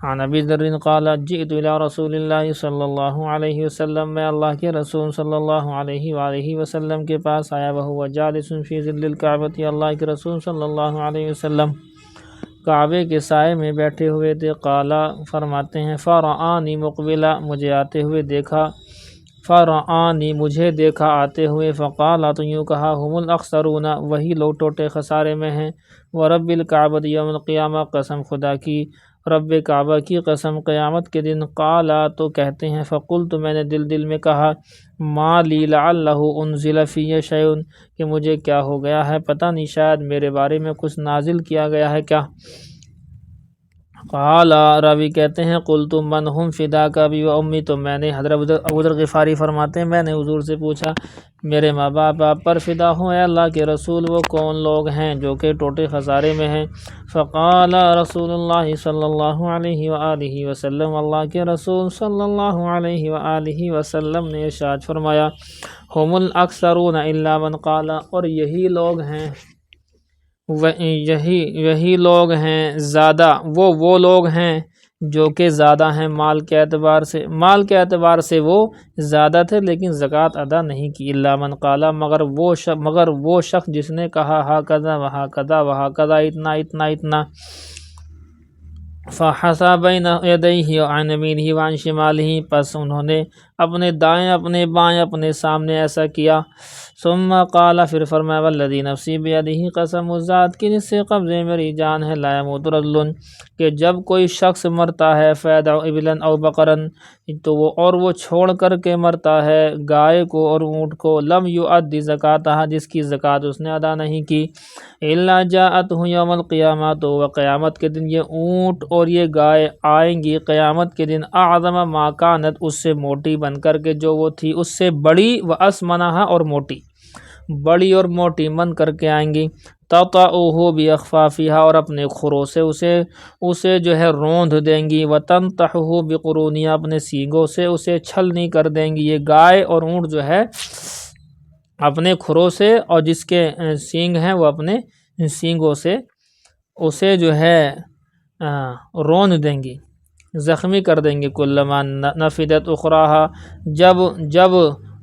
عن ابی ذر قال جئت الى رسول اللہ صلی اللہ علیہ وسلم میں اللہ کے رسول صلی اللہ علیہ وآلہ وسلم کے پاس آیا، وهو جالس فی ظل الکعبۃ اللہ کے رسول صلی اللہ علیہ وسلم کعبے کے سائے میں بیٹھے ہوئے تھے، قال فرماتے ہیں فرآنی مقبلا مجھے آتے ہوئے دیکھا، فرآنی مجھے دیکھا آتے ہوئے، فقال تو یوں کہا ہم الاخسرون وہی لوگ ٹوٹے خسارے میں ہیں، ورب الکعبۃ یوم القیامہ قسم خدا کی، رب کعبہ کی قسم قیامت کے دن، قال تو کہتے ہیں فقلت میں نے دل میں کہا ما لی لعلہ انزل فی شیء کہ مجھے کیا ہو گیا ہے، پتہ نہیں شاید میرے بارے میں کچھ نازل کیا گیا ہے کیا، قال راوی کہتے ہیں قلت من ہم فداک ابی و امی، تو میں نے حضرت ابو ذر غفاری فرماتے ہیں میں نے حضور سے پوچھا میرے ماں باپ آپ پر فدا ہوں اے اللہ کے رسول، وہ کون لوگ ہیں جو کہ ٹوٹے خسارے میں ہیں؟ فقال رسول اللہ صلی اللہ علیہ وآلہ وسلم، اللہ کے رسول صلی اللہ علیہ وآلہ وسلم نے ارشاد فرمایا ہم الاکثرون الا من قال، اور یہی لوگ ہیں یہی لوگ ہیں زیادہ، وہ لوگ ہیں جو کہ زیادہ ہیں مال کے اعتبار سے وہ زیادہ تھے لیکن زکوٰۃ ادا نہیں کی، الا من قال، مگر وہ شخص جس نے کہا ہاکذا وہاکذا وہاکذا، اتنا اتنا اتنا، فحسا بین یدیہ عن یمینہ وعن شمالہ، پس انہوں نے اپنے دائیں اپنے بائیں اپنے سامنے ایسا کیا، ثم قال، پھر فرمایا والذی نفسی بیدہ، قسم اس ذات کی جس سے قبضے میری جان ہے، لا یموت رجل، کہ جب کوئی شخص مرتا ہے فیدع ابلا او بقرا، تو وہ چھوڑ کر کے مرتا ہے گائے کو اور اونٹ کو، لم یؤدی زکاتہا، جس کی زکوٰۃ اس نے ادا نہیں کی، الا جاءتہ یوم القیامہ، تو وہ قیامت کے دن یہ اونٹ اور یہ گائے آئیں گی قیامت کے دن، اعظم ما کانت، اس سے موٹی بن کر کے جو وہ تھی اس سے بڑی، و اسمنہا، اور موٹی، بڑی اور موٹی من کر کے آئیں گی، تطأہ باخفافہا، اور اپنے کھروں سے اسے جو ہے روندھ دیں گی، وتنطحہ بقرونہا، اپنے سینگوں سے اسے چھلنی کر دیں گی، یہ گائے اور اونٹ جو ہے اپنے کھروں سے، اور جس کے سینگ ہیں وہ اپنے سینگوں سے اسے جو ہے روند دیں گی، زخمی کر دیں گے، کلما نفدت اخراہا، جب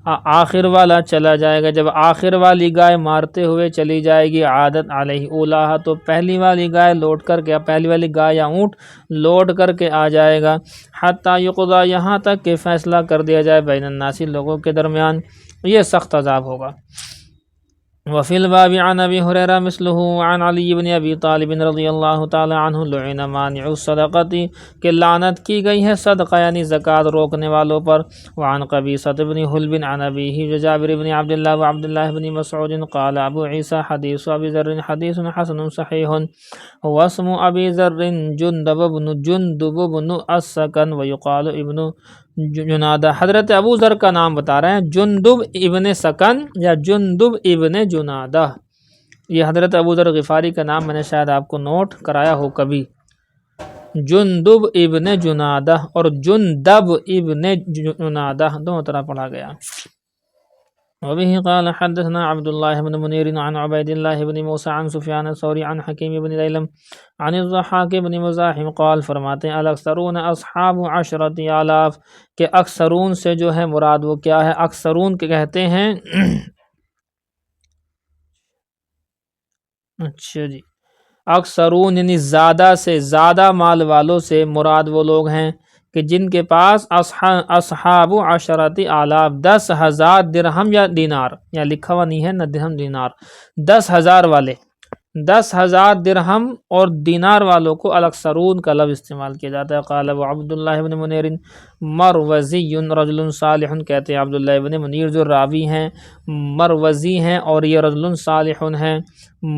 آخر والا چلا جائے گا، جب آخر والی گائے مارتے ہوئے چلی جائے گی، عادت علیہ اولاہا، تو پہلی والی گائے لوٹ کر کے، پہلی والی گائے یا اونٹ لوٹ کر کے آ جائے گا، حتی یقضی، یہاں تک کہ فیصلہ کر دیا جائے بین الناس، لوگوں کے درمیان، یہ سخت عذاب ہوگا۔ وفی الباب عن ابی ہریرہ مثلہ عن علی بن ابی طالب رضی اللہ تعالی عنہ، لعن مانع الصدقۃ، کہ لعنت کی گئی ہے صدقہ یعنی زکوٰۃ روکنے والوں پر، وعن قبیصۃ بن حلب عن ابیہ جابر بن عبداللہ وعبداللہ بن مسعود قال ابو عیسیٰ حدیث ابی ذر حدیث حسن صحیح، واسم ابی ذر جندب بن السکن ویقال ابن جنادہ، حضرت ابو ذر کا نام بتا رہے ہیں، جندب ابن سکن یا جندب ابن جنادہ، یہ حضرت ابو ذر غفاری کا نام میں نے شاید آپ کو نوٹ کرایا ہو کبھی، جندب ابن جنادہ اور جندب ابن جنادہ دونوں طرح پڑھا گیا۔ وبه قال حدثنا عبد الله بن منير عن عبيد الله بن موسى عن سفيان الثوري عن حكيم بن ديلم عن الضحاك بن مزاحم قال، فرماتے ہیں الاکثرون اصحاب عشرۃ آلاف، کہ اکثرون سے جو ہے مراد وہ کیا ہے، اکثرون کے کہتے ہیں اچھا جی، اکثرون یعنی زیادہ سے زیادہ مال والوں سے مراد وہ لوگ ہیں کہ جن کے پاس اصحاب عشرۃ آلاف، 10,000 درہم یا دینار، یا لکھا ہوا نہیں ہے نہ درہم دینار، 10,000 والے، 10,000 درہم اور دینار والوں کو الاکثرون کا لفظ استعمال کیا جاتا ہے۔ قال ابو عبداللہ بن منیر مروزی رجل صالح، کہتے ہیں عبداللہ بن منیر جو راوی ہیں مروزی ہیں، اور یہ رجل صالح ہیں،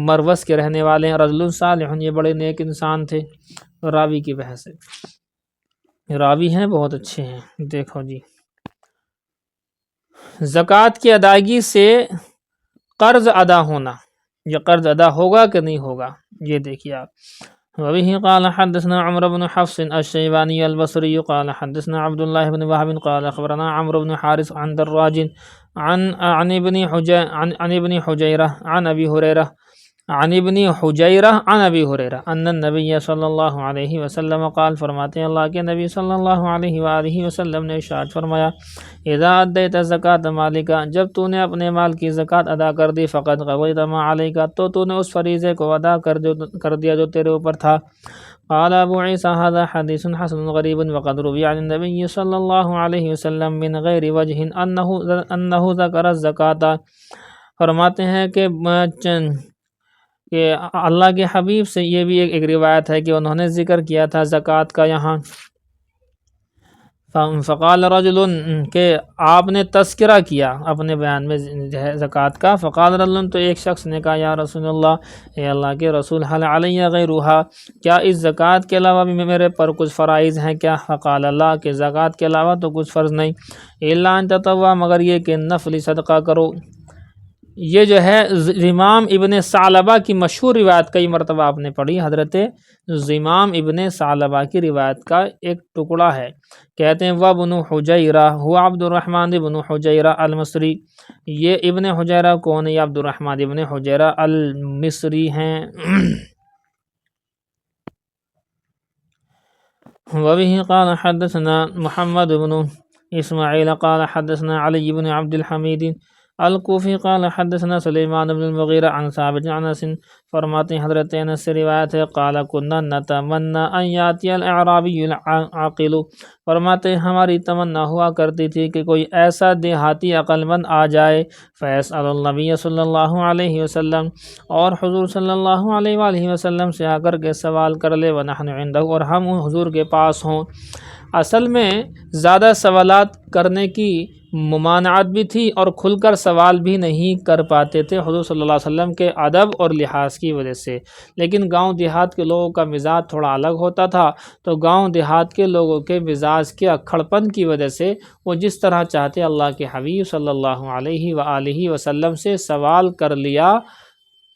مروز کے رہنے والے ہیں، رجل صالح یہ بڑے نیک انسان تھے، راوی کی بحث سے راوی ہیں بہت اچھے ہیں۔ دیکھو جی، زکوٰۃ کی ادائیگی سے قرض ادا ہونا، یہ قرض ادا ہوگا کہ نہیں ہوگا، یہ دیکھیے آپ۔ وبه قال حدثنا عمرو بن حفص الشيباني البصري قال حدثنا عبد الله بن وهب قال اخبرنا عمرو بن حارث عن دراج عن ابن حجيرة عن ابي هريرة عن ابی ہریرہ ان النبی صلی اللہ علیہ وسلم قال، فرماتے ہیں اللہ کے نبی صلی اللہ علیہ وآلہ وسلم نے ارشاد فرمایا اذا ادیت زکاۃ مالک، جب تو نے اپنے مال کی زکوٰۃ ادا کر دی، فقد قضیت ما علیک، تو نے اس فریضے کو ادا کر دیا جو تیرے اوپر تھا۔ قال ابو عیسیٰ هذا حدیث حسن غریب وقد روی عن النبی صلی اللہ علیہ وسلم من غیر وجہ انہ ذکر الزکاۃ، فرماتے ہیں کہ اللہ کے حبیب سے یہ بھی ایک روایت ہے کہ انہوں نے ذکر کیا تھا زکوٰۃ کا یہاں۔ فقال رجل کہ آپ نے تذکرہ کیا اپنے بیان میں زکوٰۃ کا. فقال رجل تو ایک شخص نے کہا یا رسول اللہ، اے اللہ کے رسول، حل علیہ غیرھا، کیا اس زکوٰۃ کے علاوہ بھی میرے پر کچھ فرائض ہیں کیا؟ فقال اللہ کہ زکوٰۃ کے علاوہ تو کچھ فرض نہیں، الا ان تطوع، مگر یہ کہ نفلی صدقہ کرو. یہ جو ہے زمام ابن ثعلبہ کی مشہور روایت، کئی مرتبہ آپ نے پڑھی، حضرت زمام ابن ثعلبہ کی روایت کا ایک ٹکڑا ہے. کہتے ہیں وابن حجیرہ ہوا عبد الرحمن ابن حجیرہ المصری. یہ ابن حجیرہ کون ہے؟ یہ عبد الرحمن ابن حجیرہ المصری ہیں. وبه قال حدثنا محمد بن اسماعیل قال حدثنا علی بن عبد الحمید الکوفی قال حدثنا سلیمان بن المغیرہ عن ثابت عن انس. فرماتے ہیں حضرت انس سے روایت ہے قال كنا نتمنى ان یاتی الاعرابی العاقل. فرماتے ہیں ہماری تمنا ہوا کرتی تھی کہ کوئی ایسا دیہاتی عقل مند آ جائے، فیسأل النبی صلی اللہ علیہ وسلم، اور حضور صلی اللہ علیہ وآلہ وسلم سے آ کر کے سوال کر لے، ونحن عنده، اور ہم حضور کے پاس ہوں. اصل میں زیادہ سوالات کرنے کی ممانعت بھی تھی اور کھل کر سوال بھی نہیں کر پاتے تھے حضور صلی اللہ علیہ وسلم کے ادب اور لحاظ کی وجہ سے. لیکن گاؤں دیہات کے لوگوں کا مزاج تھوڑا الگ ہوتا تھا، تو گاؤں دیہات کے لوگوں کے مزاج کے اکھڑپن کی وجہ سے وہ جس طرح چاہتے اللہ کے حبیب صلی اللہ علیہ وآلہ وسلم سے سوال کر لیا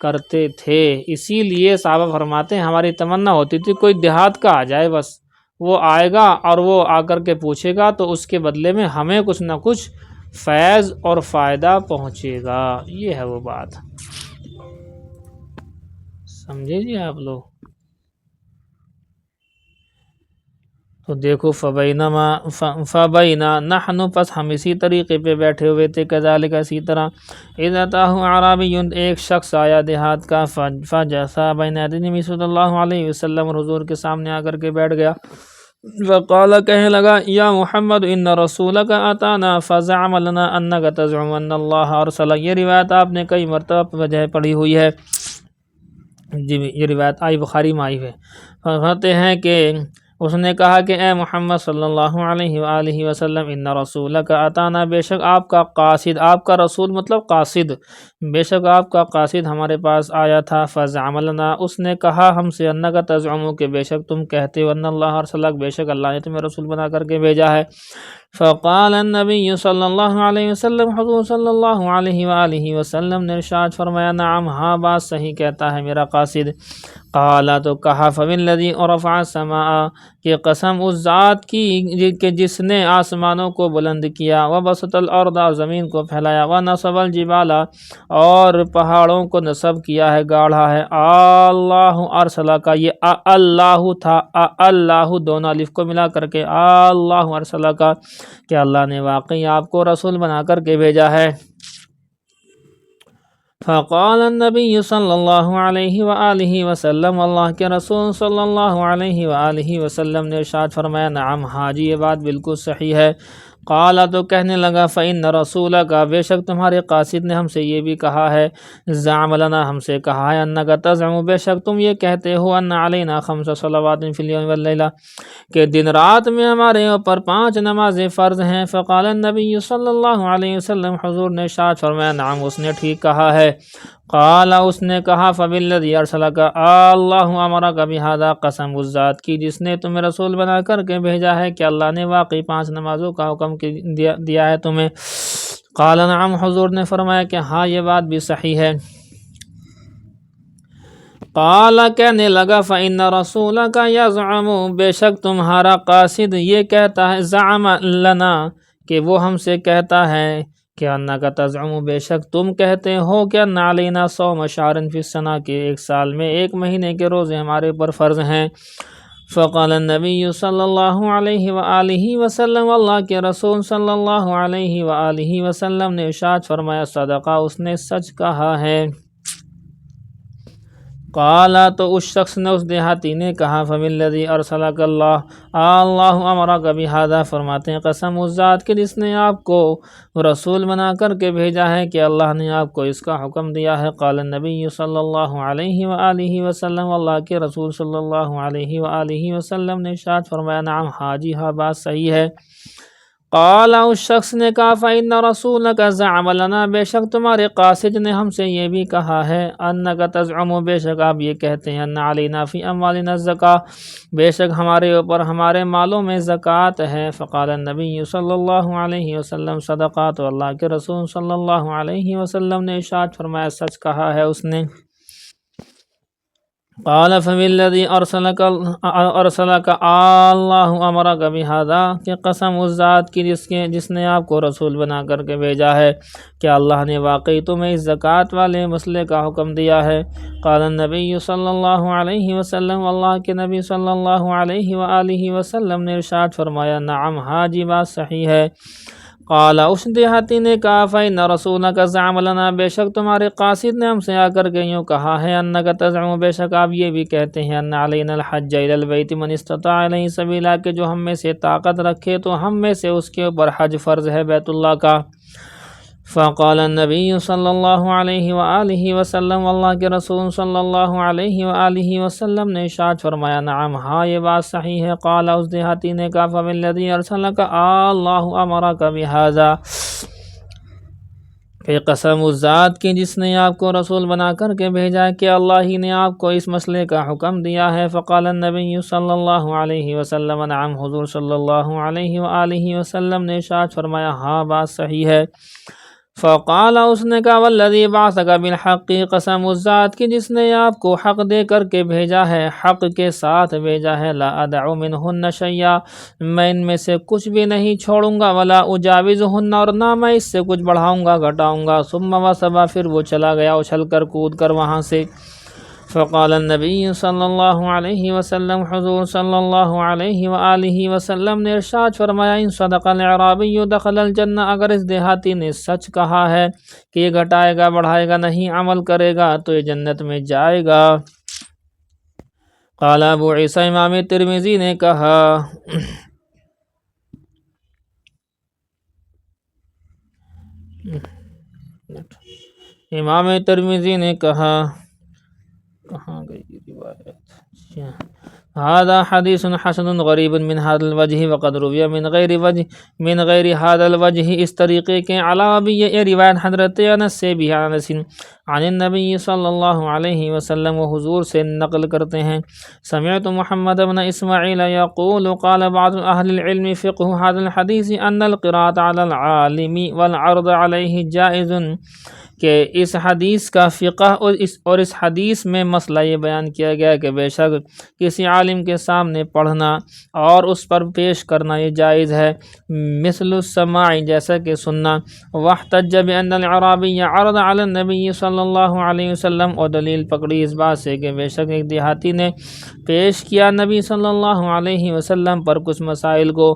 کرتے تھے. اسی لیے صحابہ فرماتے ہیں ہماری تمنا ہوتی تھی کوئی دیہات کا آ جائے، بس وہ آئے گا اور وہ آ کر کے پوچھے گا تو اس کے بدلے میں ہمیں کچھ نہ کچھ فیض اور فائدہ پہنچے گا. یہ ہے وہ بات، سمجھے جی آپ لوگ. تو دیکھو فبینا نحن، پس ہم اسی طریقے پہ بیٹھے ہوئے تھے، کذالک، اسی طرح، اذا اتاہ اعرابی، ایک شخص آیا دیہات کا، فجلس بین یدی نبی صلی اللہ علیہ وسلم، اور حضور کے سامنے آ کر کے بیٹھ گیا. فقال، کہنے لگا، یا محمد ان رسولک اتانا فزعم لنا انک تزعم ان اللہ ارسل. یہ روایت آپ نے کئی مرتبہ وجہ پڑھی ہوئی ہے جی، یہ روایت آئی بخاری میں آئی ہے. فرماتے ہیں کہ اس نے کہا کہ اے محمد صلی اللہ علیہ وآلہ وسلم، ان رسولک اتانا، بے شک آپ کا قاصد، آپ کا رسول مطلب قاصد، بے شک آپ کا قاصد ہمارے پاس آیا تھا. فزعم لنا، اس نے کہا ہم سے، انک تزعم، کہ بے شک تم کہتے ہو، ان اللہ ارسلک، بے شک اللہ نے تمہیں رسول بنا کر کے بھیجا ہے. فقال النبی صلی اللہ علیہ وسلم، حضور صلی اللہ علیہ وآلہ وسلم نے ارشاد فرمایا، نعم، ہاں، بات صحیح کہتا ہے میرا قاصد. قال، تو کہا، فبالذی رفع السماء، کہ قسم اس ذات کی کہ جس نے آسمانوں کو بلند کیا، وبسط الارض، زمین کو پھیلایا، ونصب الجبال، اور پہاڑوں کو نصب کیا ہے، گاڑھا ہے. اللہ ارسلہ کا یہ اللہ تھا، اللہ دونوں الف کو ملا کر کے اللہ ارسلہ کا، کہ اللہ نے واقعی آپ کو رسول بنا کر کے بھیجا ہے. فقال النبی صلی اللہ علیہ وآلہ وسلم، اللہ کے رسول صلی اللہ علیہ وآلہ وسلم نے ارشاد فرمایا، نعم، ہاں جی، یہ بات بالکل صحیح ہے. قال، تو کہنے لگا، فإن رسولک، بے شک تمہارے قاصد نے ہم سے یہ بھی کہا ہے، زعم لنا، ہم سے کہا ہے، انک تزعم، بے شک تم یہ کہتے ہو، ان علینا 5 صلوات فی اليوم واللیلہ، کہ دن رات میں ہمارے اوپر 5 نمازیں فرض ہیں. فقال النبی صلی اللہ علیہ وسلم، حضور نے ارشاد فرمایا، نعم، اس نے ٹھیک کہا ہے. قال، اس نے کہا، فبالذی ارسلک اللہ امرک بہذا، قسم اس ذات کی جس نے تمہیں رسول بنا کر کے بھیجا ہے، کہ اللہ نے واقعی 5 نمازوں کا حکم دیا ہے تمہیں. قال، نعم، حضور نے فرمایا کہ ہاں، یہ بات بھی صحیح ہے. قال، کہنے لگا، فإن رسولک یزعم، بے شک تمہارا قاصد یہ کہتا ہے، زعم لنا، کہ وہ ہم سے کہتا ہے، کہ انک تزعم، بے شک تم کہتے ہو، کہ ان علینا صوم شہر فی السنہ، کہ 1 سال میں 1 مہینے کے روزے ہمارے اوپر فرض ہیں. فقال النبی صلی اللہ علیہ وآلہ وسلم، اللہ کے رسول صلی اللہ علیہ وآلہ وسلم نے ارشاد فرمایا، صدقہ، اس نے سچ کہا ہے. قالا تو اس شخص نے، اس دیہاتی نے کہا فَبِالَّذِي أَرْسَلَكَ اللَّهُ أَمَرَكَ بِهَذَا، فرماتے ہیں قسم اس ذات کے جس نے آپ کو رسول بنا کر کے بھیجا ہے کہ اللہ نے آپ کو اس کا حکم دیا ہے۔ قال النبی صلی اللہ علیہ وآلہ وسلم، اللہ کے رسول صلی اللہ علیہ وآلہ وسلم نے ارشاد فرمایا نعم، ہاں جی ہاں، بات صحیح ہے۔ قال اس شخص نے کہا فإن رسولک زعم لنا، بے شک تمہارے قاصد نے ہم سے یہ بھی کہا ہے، انک تزعم، بے شک آپ یہ کہتے ہیں، ان علینا فی اموالنا الزکاة، بے شک ہمارے اوپر ہمارے مالوں میں زکوٰۃ ہے۔ فقال النبی صلی اللہ علیہ وسلم صدقہ، تو اللہ کے رسول صلی اللہ علیہ وسلم نے ارشاد فرمایا سچ کہا ہے اس نے۔ قال فبالذی ارسلک اللہ امرک بہذا، کہ قسم اس ذات کی جس نے آپ کو رسول بنا کر کے بھیجا ہے کہ اللہ نے واقعی تمہیں اس زکوٰۃ والے مسئلے کا حکم دیا ہے۔ قال النبی صلی اللہ علیہ وسلم، اللہ کے نبی صلی اللہ علیہ وآلہ وسلم نے ارشاد فرمایا نعم، ہاں جی بات صحیح ہے۔ قال اس دیہاتی نے کہا فإن رسولک زعم لنا، بے شک تمہارے قاصد نے ہم سے آ کر کے یوں کہا ہے، انک تزعم، بے شک آپ یہ بھی کہتے ہیں، ان علینا الحج الی البیت من استطاع الیہ سبیلا، کہ جو ہم میں سے طاقت رکھے تو ہم میں سے اس کے اوپر حج فرض ہے بیت اللہ کا۔ فقال النبی صلی اللہ علیہ وآلہ وسلم، اللہ کے رسول صلی اللہ علیہ وآلہ وسلم نے ارشاد فرمایا نعم، ہاں یہ بات صحیح ہے۔ قال اس دیہاتی نے کہا فبالذی ارسلک اللہ امرک بہذا، کہ قسم اس ذات کی جس نے آپ کو رسول بنا کر کے بھیجا ہے کہ اللہ ہی نے آپ کو اس مسئلے کا حکم دیا ہے۔ فقال النبی صلی اللہ علیہ وسلم نعم، حضور صلی اللہ علیہ وآلہ وسلم نے ارشاد فرمایا ہاں بات صحیح ہے۔ فقال، اس نے کہا والذی بعثک بالحق، قسم اس ذات کی جس نے آپ کو حق دے کر کے بھیجا ہے، حق کے ساتھ بھیجا ہے، لا ادع منہن شیئا، میں ان میں سے کچھ بھی نہیں چھوڑوں گا، ولا اجاوزہن، اور نہ میں اس سے کچھ بڑھاؤں گا گھٹاؤں گا۔ ثم وثب، پھر وہ چلا گیا اچھل کر کود کر وہاں سے۔ فقال النبی صلی اللہ علیہ وسلم، حضور صلی اللہ علیہ وآلہ وسلم نے ارشاد فرمایا ان صدق الاعرابی دخل الجنہ، اگر اس دیہاتی نے سچ کہا ہے کہ یہ گھٹائے گا بڑھائے گا نہیں، عمل کرے گا تو یہ جنت میں جائے گا۔ قال ابو عیسیٰ، امام ترمذی نے کہا امام ترمذی نے کہا، کہاں گئی روایت، هذا حدیث حسن غریب من هذا الوجہ وقد روی من غیر هذا الوجہ، اس طریقے کے علاوہ بھی یہ روایت حضرت انس سے بھی انس عن النبی صلی اللہ علیہ وسلم، و حضور سے نقل کرتے ہیں، سمعت محمد بن اسماعیل یقول قال بعض اہل العلم فقہ هذا الحدیث ان القراءة على العالم والعرض علیہ جائز، کہ اس حدیث کا فقہ اور اس حدیث میں مسئلہ یہ بیان کیا گیا کہ بے شک کسی عالم کے سامنے پڑھنا اور اس پر پیش کرنا یہ جائز ہے، مثل السماع، جیسا کہ سننا، واحتج بان الاعرابی عرض علی النبی صلی اللہ علیہ وسلم، اور دلیل پکڑی اس بات سے کہ بے شک ایک دیہاتی نے پیش کیا نبی صلی اللہ علیہ وسلم پر کچھ مسائل کو،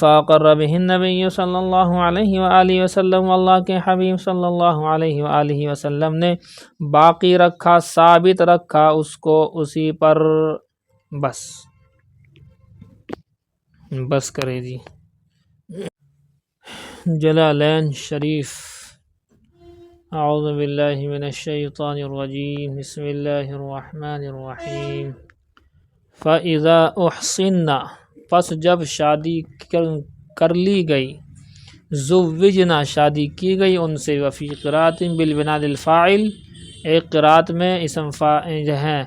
فاقر بہ النبی صلی اللہ علیہ وآلہ وسلم، اللہ کے حبیب صلی اللہ علیہ وآلہ وسلم نے باقی رکھا، ثابت رکھا اس کو اسی پر۔ بس کرے جی۔ جلالین شریف، اعوذ باللہ من الشیطان الرجیم، بسم اللہ الرحمن الرحیم۔ فَإِذَا أُحْصِنَّ، پس جب شادی کر لی گئی، زُوِّجْنَا، شادی کی گئی ان سے، وفی قرات بالبناء للفاعل، ایک قرات میں اسم جو ہے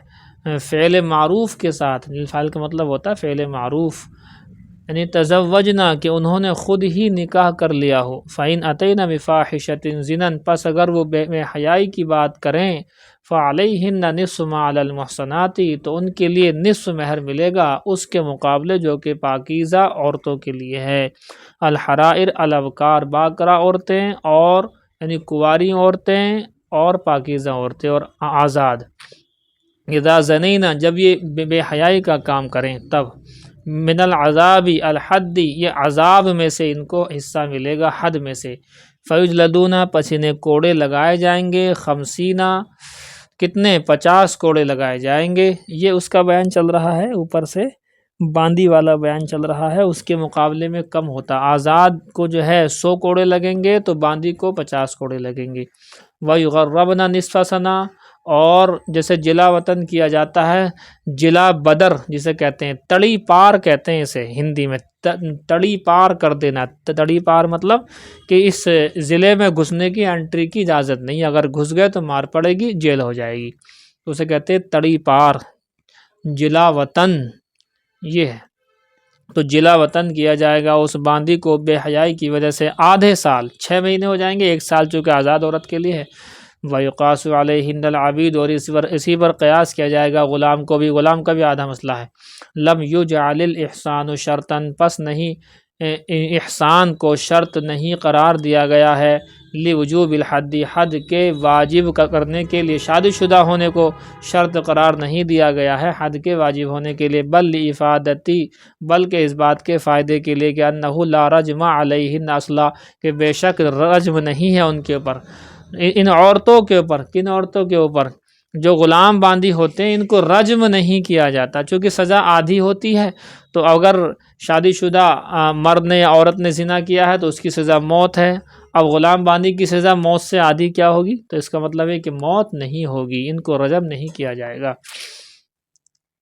فعل معروف کے ساتھ، للفاعل کا مطلب ہوتا ہے فعل معروف، یعنی تزوجنا، کہ انہوں نے خود ہی نکاح کر لیا ہو، فَإِنْ أَتَيْنَ بِفَاحِشَةٍ زِنًا، پس اگر وہ بے حیائی کی بات کریں، فَعَلَيْهِنَّ نِصْفُ مَا عَلَى الْمُحْصَنَاتِ، تو ان کے لیے نصف مہر ملے گا اس کے مقابلے جو کہ پاکیزہ عورتوں کے لیے ہے، الحرائر، الابکار، باکرہ عورتیں، اور یعنی کنواری عورتیں اور پاکیزہ عورتیں اور آزاد، اذا زنینا، جب یہ بے حیائی کا کام کریں تب، من العذاب الحد، یہ عذاب میں سے ان کو حصہ ملے گا حد میں سے، فیجلدون، پس انہیں کوڑے لگائے جائیں گے، 50 کتنے 50 کوڑے لگائے جائیں گے۔ یہ اس کا بیان چل رہا ہے، اوپر سے باندی والا بیان چل رہا ہے، اس کے مقابلے میں کم ہوتا۔ آزاد کو جو ہے 100 کوڑے لگیں گے تو باندی کو 50 کوڑے لگیں گے۔ وَيُغَرَّبْنَ نِصْفَ سَنَةٍ، اور جیسے جلا وطن کیا جاتا ہے، جلا بدر جسے کہتے ہیں، تڑی پار کہتے ہیں اسے ہندی میں، تڑی پار کر دینا۔ تڑی پار مطلب کہ اس ضلع میں گھسنے کی، انٹری کی اجازت نہیں، اگر گھس گئے تو مار پڑے گی، جیل ہو جائے گی، تو اسے کہتے ہیں تڑی پار، جلا وطن یہ ہے۔ تو جلا وطن کیا جائے گا اس باندی کو بے حیائی کی وجہ سے آدھے سال، 6 مہینے ہو جائیں گے، 1 سال چونکہ آزاد عورت کے لیے ہے۔ وَيُقَاسُ عَلَيْهِنَّ الْعَبِيدُ، اور اسی پر قیاس کیا جائے گا غلام کو بھی، غلام کا بھی آدھا مسئلہ ہے۔ لَمْ يُجْعَلِ الْإِحْسَانُ شَرْطًا، پس نہیں احسان کو شرط نہیں قرار دیا گیا ہے، لِوُجُوبِ الْحَدِّ، حد کے واجب کرنے کے لیے، شادی شدہ ہونے کو شرط قرار نہیں دیا گیا ہے حد کے واجب ہونے کے لیے، بل لِإِفَادَتِ، بلکہ اس بات کے فائدے کے لیے کہ أَنَّهُ لَا رَجْمَ عَلَيْهِنَّ أَصْلًا، کہ بے شک رجم نہیں ہے ان کے اوپر، ان عورتوں کے اوپر۔ کن عورتوں کے اوپر؟ جو غلام باندی ہوتے ہیں، ان کو رجم نہیں کیا جاتا، چونکہ سزا آدھی ہوتی ہے۔ تو اگر شادی شدہ مرد نے یا عورت نے زنا کیا ہے تو اس کی سزا موت ہے۔ اب غلام باندی کی سزا موت سے آدھی کیا ہوگی؟ تو اس کا مطلب ہے کہ موت نہیں ہوگی، ان کو رجم نہیں کیا جائے گا۔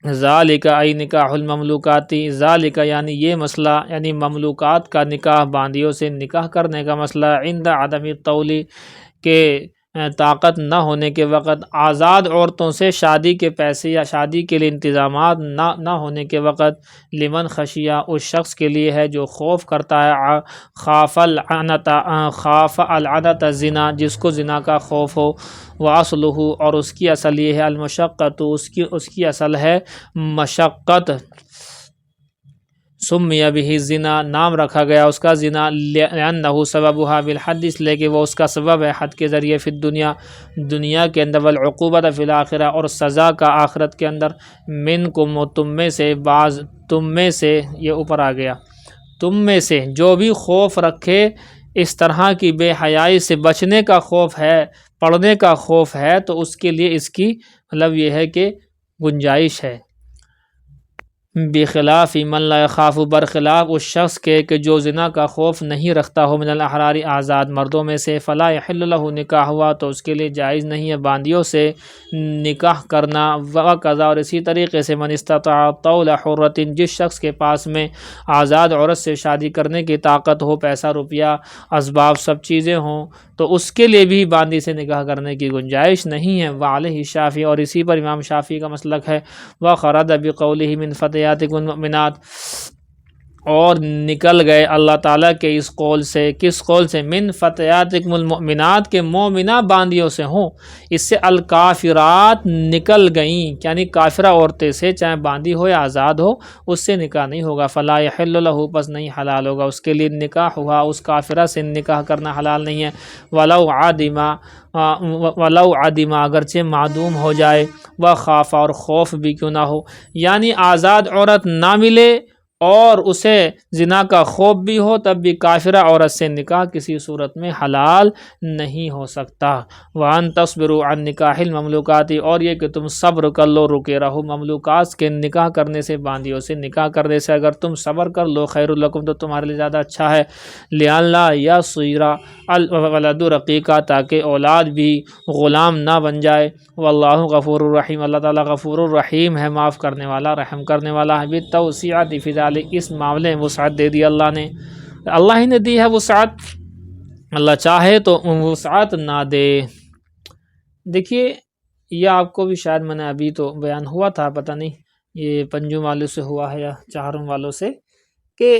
ذالک ای نکاح المملوکاتی، ذالک یعنی یہ مسئلہ، یعنی مملوکات کا نکاح، باندیوں سے نکاح کرنے کا مسئلہ، عند عدم الطول، کے طاقت نہ ہونے کے وقت، آزاد عورتوں سے شادی کے پیسے یا شادی کے لیے انتظامات نہ ہونے کے وقت، لمن خشیہ، اس شخص کے لیے ہے جو خوف کرتا ہے، خاف العنت زنا، جس کو زنا کا خوف ہو، واصلہ، اور اس کی اصل یہ ہے، المشقت، اس کی اصل ہے مشقت، سمی بہ الزنا، نام رکھا گیا اس کا زنا، لأنہ سببها بالحد، اس لیے کہ وہ اس کا سبب ہے حد کے ذریعے، فی الدنیا، دنیا کے اندر، والعقوبۃ فی الآخرہ، اور سزا کا آخرت کے اندر، منکم، تم میں سے، بعض، تم میں سے، یہ اوپر آ گیا، تم میں سے جو بھی خوف رکھے، اس طرح کی بے حیائی سے بچنے کا خوف ہے، پڑھنے کا خوف ہے، تو اس کے لیے اس کی مطلب یہ ہے کہ گنجائش ہے۔ بخلاف من لا یخاف، برخلاف اس شخص کے کہ جو زنا کا خوف نہیں رکھتا ہو، من الاحرار، آزاد مردوں میں سے، فلا یحل له نکاح، ہوا تو اس کے لیے جائز نہیں ہے باندیوں سے نکاح کرنا، وقضا، اور اسی طریقے سے، من استطاع طول حرۃ، جس شخص کے پاس میں آزاد عورت سے شادی کرنے کی طاقت ہو، پیسہ روپیہ اسباب سب چیزیں ہوں، تو اس کے لیے بھی باندی سے نکاح کرنے کی گنجائش نہیں ہے۔ وعلیہ الشافعی، اور اسی پر امام شافعی کا مسلک ہے، وخرج بقولہ من فتياتكم المؤمنات، اور نکل گئے اللہ تعالیٰ کے اس قول سے، کس قول سے؟ من فتياتكم المؤمنات، کے مومنہ باندیوں سے ہوں، اس سے الکافرات نکل گئیں، یعنی کافرہ عورتیں سے، چاہے باندی ہو یا آزاد ہو، اس سے نکاح نہیں ہوگا۔ فلا يحل له، پس نہیں حلال ہوگا اس کے لیے نکاح ہوا، اس کافرہ سے نکاح کرنا حلال نہیں ہے۔ ولو عدما، اگرچہ معدوم ہو جائے، وخاف، اور خوف بھی کیوں نہ ہو، یعنی آزاد عورت نہ ملے اور اسے زنا کا خوف بھی ہو، تب بھی کافرہ عورت سے نکاح کسی صورت میں حلال نہیں ہو سکتا۔ وَأَن تَصْبِرُوا عَن نِّكَاحِ الْمَمْلُوكَاتِ، اور یہ کہ تم صبر کر لو، رکے رہو مملوکات کے نکاح کرنے سے، باندیوں سے نکاح کرنے سے، اگر تم صبر کر لو، خیر لکم، تو تمہارے لیے زیادہ اچھا ہے۔ لِأَلَّا يَصِيرَ الْوَلَدُ رَقِيقًا، تاکہ اولاد بھی غلام نہ بن جائے۔ واللہ غفور الرحیم، اللہ تعالیٰ غفور الرحیم ہے، معاف کرنے والا، رحم کرنے والا ہے۔ بالتوسعۃ فی ذلک، اس معاملے میں وسعت دے دی اللہ نے، اللہ ہی نے دی ہے وسعت، اللہ چاہے تو وسعت نہ دے۔ دیکھیے یہ آپ کو بھی شاید میں نے ابھی تو بیان ہوا تھا، پتہ نہیں یہ پنجم والوں سے ہوا ہے یا چہارم والوں سے، کہ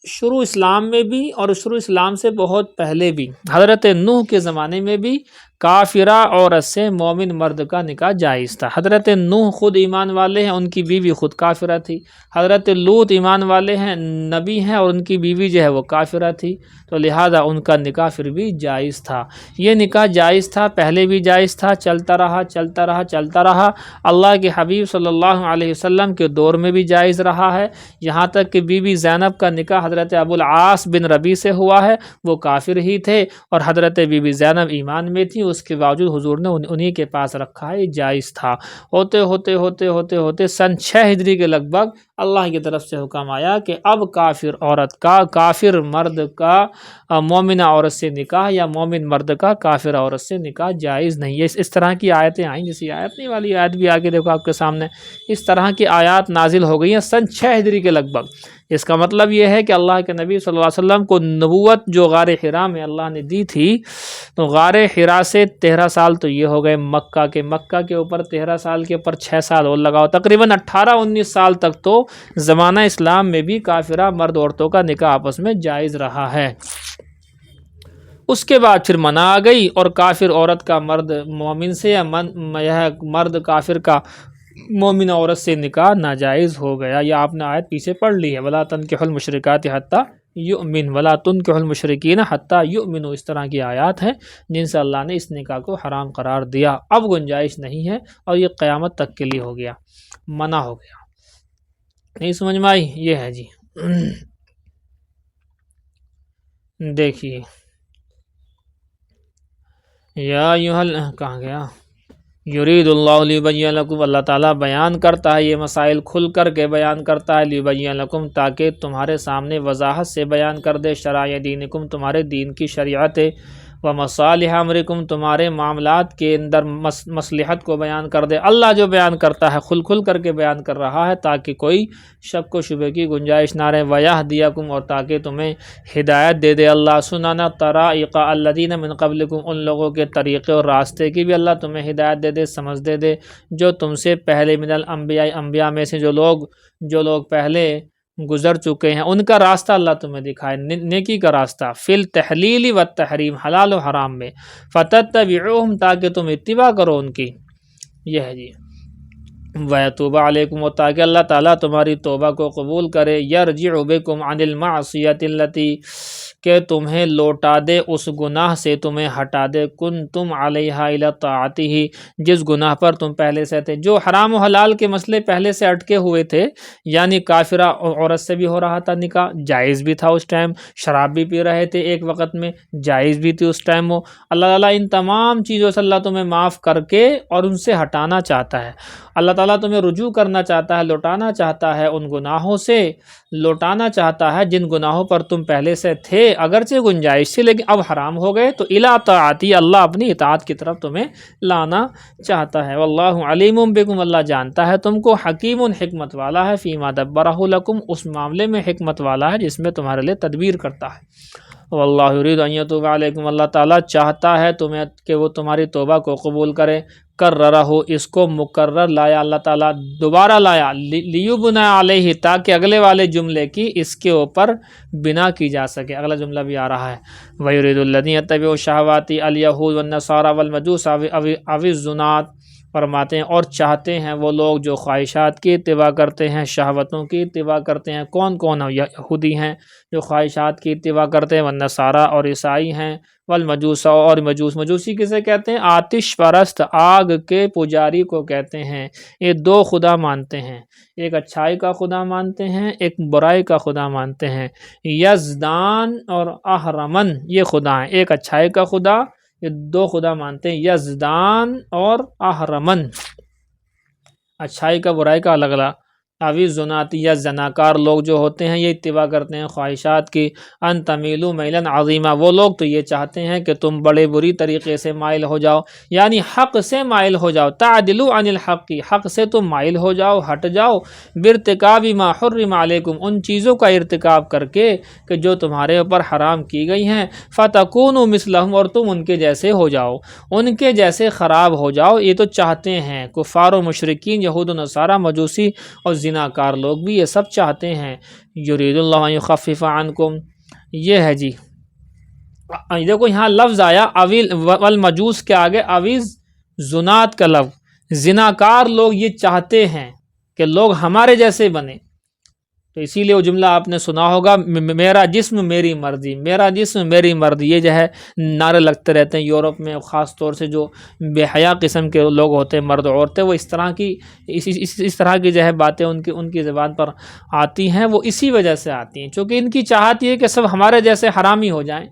شروع اسلام میں بھی اور شروع اسلام سے بہت پہلے بھی، حضرت نوح کے زمانے میں بھی کافرہ عورت سے مومن مرد کا نکاح جائز تھا۔ حضرت نوح خود ایمان والے ہیں، ان کی بیوی خود کافرہ تھی۔ حضرت لوط ایمان والے ہیں، نبی ہیں، اور ان کی بیوی جو ہے وہ کافرہ تھی، تو لہٰذا ان کا نکاح پھر بھی جائز تھا۔ یہ نکاح جائز تھا، پہلے بھی جائز تھا، چلتا رہا چلتا رہا چلتا رہا، اللہ کے حبیب صلی اللہ علیہ وسلم کے دور میں بھی جائز رہا ہے، یہاں تک کہ بی بی زینب کا نکاح حضرت ابوالعاص بن ربیع سے ہوا ہے، وہ کافر ہی تھے، اور حضرت بی بی زینب ایمان میں تھی، اس کے باوجود حضور نے انہی کے پاس رکھا ہے، یہ جائز تھا۔ ہوتے ہوتے ہوتے ہوتے ہوتے سن 6 ہجری کے لگ بھگ اللہ کی طرف سے حکم آیا کہ اب کافر عورت کا، کافر مرد کا مومنہ عورت سے نکاح یا مومن مرد کا کافر عورت سے نکاح جائز نہیں ہے۔ اس طرح کی آیتیں آئیں، جیسی آیت نہیں والی آیت بھی آگے دیکھو آپ کے سامنے، اس طرح کی آیات نازل ہو گئی ہیں سن 6 ہجری کے لگ بھگ۔ اس کا مطلب یہ ہے کہ اللہ کے نبی صلی اللہ علیہ وسلم کو نبوت جو غار حرا میں اللہ نے دی تھی، تو غار حرا سے 13 سال تو یہ ہو گئے مکہ کے اوپر 13 سال کے اوپر 6 سال اور لگاؤ، تقریباً 18-19 سال تک تو زمانہ اسلام میں بھی کافرہ مرد عورتوں کا نکاح آپس میں جائز رہا ہے۔ اس کے بعد پھر منع آ گئی اور کافر عورت کا مرد مومن سے یا مرد کافر کا مومن عورت سے نکاح ناجائز ہو گیا۔ یہ آپ نے آیت پیچھے پڑھ لی ہے، وَلَا تَنْكِحُوا الْمُشْرِكَاتِ حَتَّى يُؤْمِنْ وَلَا تُنْكِحُوا الْمُشْرِكِينَ حَتَّى يُؤْمِنُوا، اس طرح کی آیات ہیں جن سے اللہ نے اس نکاح کو حرام قرار دیا۔ اب گنجائش نہیں ہے اور یہ قیامت تک کے لیے ہو گیا، منع ہو گیا۔ نہیں سمجھ میں آئی؟ یہ ہے جی۔ دیکھیے یا کہاں گیا، یرید اللہ لیبین لکم، اللہ تعالیٰ بیان کرتا ہے یہ مسائل کھل کر کے بیان کرتا ہے، لیبین لکم تاکہ تمہارے سامنے وضاحت سے بیان کر دے، شرائع دینکم تمہارے دین کی شریعت، و مصالح امرکم تمہارے معاملات کے اندر مصلحت کو بیان کر دے۔ اللہ جو بیان کرتا ہے کھل کر کے بیان کر رہا ہے تاکہ کوئی شک و شبہ کی گنجائش نہ رہے، وَيَهْدِيَكُمْ اور تاکہ تمہیں ہدایت دے دے اللہ، سننا طرائق الذین من قبلکم ان لوگوں کے طریقے اور راستے کی بھی اللہ تمہیں ہدایت دے دے، سمجھ دے دے جو تم سے پہلے من الانبیاء، انبیاء میں سے جو لوگ پہلے گزر چکے ہیں ان کا راستہ اللہ تمہیں دکھائے، نیکی کا راستہ، فی التحلیل والتحریم حلال و حرام میں، فتتبعوہم تاکہ تم اتباع کرو ان کی، یہ ہے جی، وَيَتُوبَ عَلَيْكُمْ اور تاکہ اللہ تعالیٰ تمہاری توبہ کو قبول کرے، یرجع بکم عن المعصیۃ التی کہ تمہیں لوٹا دے اس گناہ سے، تمہیں ہٹا دے، کنتم علیہ الی طاعتہ جس گناہ پر تم پہلے سے تھے، جو حرام و حلال کے مسئلے پہلے سے اٹکے ہوئے تھے، یعنی کافرہ عورت سے بھی ہو رہا تھا نکاح، جائز بھی تھا اس ٹائم، شراب بھی پی رہے تھے ایک وقت میں، جائز بھی تھی اس ٹائم وہ، اللہ تعالیٰ ان تمام چیزوں سے اللہ تمہیں معاف کر کے اور ان سے ہٹانا چاہتا ہے، اللہ تعالیٰ تمہیں رجوع کرنا چاہتا ہے، لوٹانا چاہتا ہے ان گناہوں سے، لوٹانا چاہتا ہے جن گناہوں پر تم پہلے سے تھے، اگرچہ گنجائش تھی لیکن اب حرام ہو گئے، تو الی طاعتی اللہ اپنی اطاعت کی طرف تمہیں لانا چاہتا ہے، واللہ علیم بکم اللہ جانتا ہے تم کو، حکیم حکمت والا ہے، فیما دبرہ لکم اس معاملے میں حکمت والا ہے جس میں تمہارے لیے تدبیر کرتا ہے، واللہ یرید ان یتوب علیکم اللہ تعالیٰ چاہتا ہے تمہیں کہ وہ تمہاری توبہ کو قبول کرے، کررہ اس کو مکرر لایا اللہ تعالیٰ، دوبارہ لایا، لیبنى علیہ تاکہ اگلے والے جملے کی اس کے اوپر بنا کی جا سکے، اگلا جملہ بھی آ رہا ہے، وَيُرِيدُ الَّذِينَ يَتَّبِعُونَ الشَّهَوَاتِ الْيَهُودُ وَالنَّصَارَى وَالْمَجُوسَ أَوِ الزُّنَاةِ فرماتے ہیں اور چاہتے ہیں وہ لوگ جو خواہشات کی اتباع کرتے ہیں، شہوتوں کی اتباع کرتے ہیں، کون کون یہودی ہیں جو خواہشات کی اتباع کرتے ہیں، والنصارہ اور عیسائی ہیں، والمجوس اور مجوسی کسے کہتے ہیں؟ آتش پرست، آگ کے پجاری کو کہتے ہیں، یہ دو خدا مانتے ہیں، ایک اچھائی کا خدا مانتے ہیں، ایک برائی کا خدا مانتے ہیں، یزدان اور اہرمن یہ خدا ہیں، ایک اچھائی کا خدا، یہ دو خدا مانتے ہیں، یزدان اور اہرمن، اچھائی کا برائی کا الگ الگ، اوی زناتی یا زناکار لوگ جو ہوتے ہیں یہ اتباع کرتے ہیں خواہشات کی، ان تمیلو میلن عظیمہ وہ لوگ تو یہ چاہتے ہیں کہ تم بڑے بری طریقے سے مائل ہو جاؤ، یعنی حق سے مائل ہو جاؤ، تعدلو عن الحق کی حق سے تم مائل ہو جاؤ، ہٹ جاؤ، بارتکاب ما حرم علیکم ان چیزوں کا ارتکاب کر کے کہ جو تمہارے اوپر حرام کی گئی ہیں، فتکونوا مثلہم اور تم ان کے جیسے ہو جاؤ، ان کے جیسے خراب ہو جاؤ، یہ تو چاہتے ہیں کفار و مشرکین، یہود و نصارہ، مجوسی اور زناکار لوگ بھی یہ سب چاہتے ہیں، یرید اللہ ان یخفف عنکم یہ ہے جی، دیکھو یہاں لفظ آیا اویل والمجوس کے آگے اویز زنات کا لفظ، زناکار لوگ یہ چاہتے ہیں کہ لوگ ہمارے جیسے بنے، تو اسی لیے وہ جملہ آپ نے سنا ہوگا، میرا جسم میری مرضی، میرا جسم میری مرضی، یہ جو ہے نعرے لگتے رہتے ہیں یورپ میں، خاص طور سے جو بے حیا قسم کے لوگ ہوتے ہیں مرد عورتیں، وہ اس طرح کی اس طرح کی جو ہے باتیں ان کی زبان پر آتی ہیں، وہ اسی وجہ سے آتی ہیں چونکہ ان کی چاہت یہ ہے کہ سب ہمارے جیسے حرامی ہو جائیں،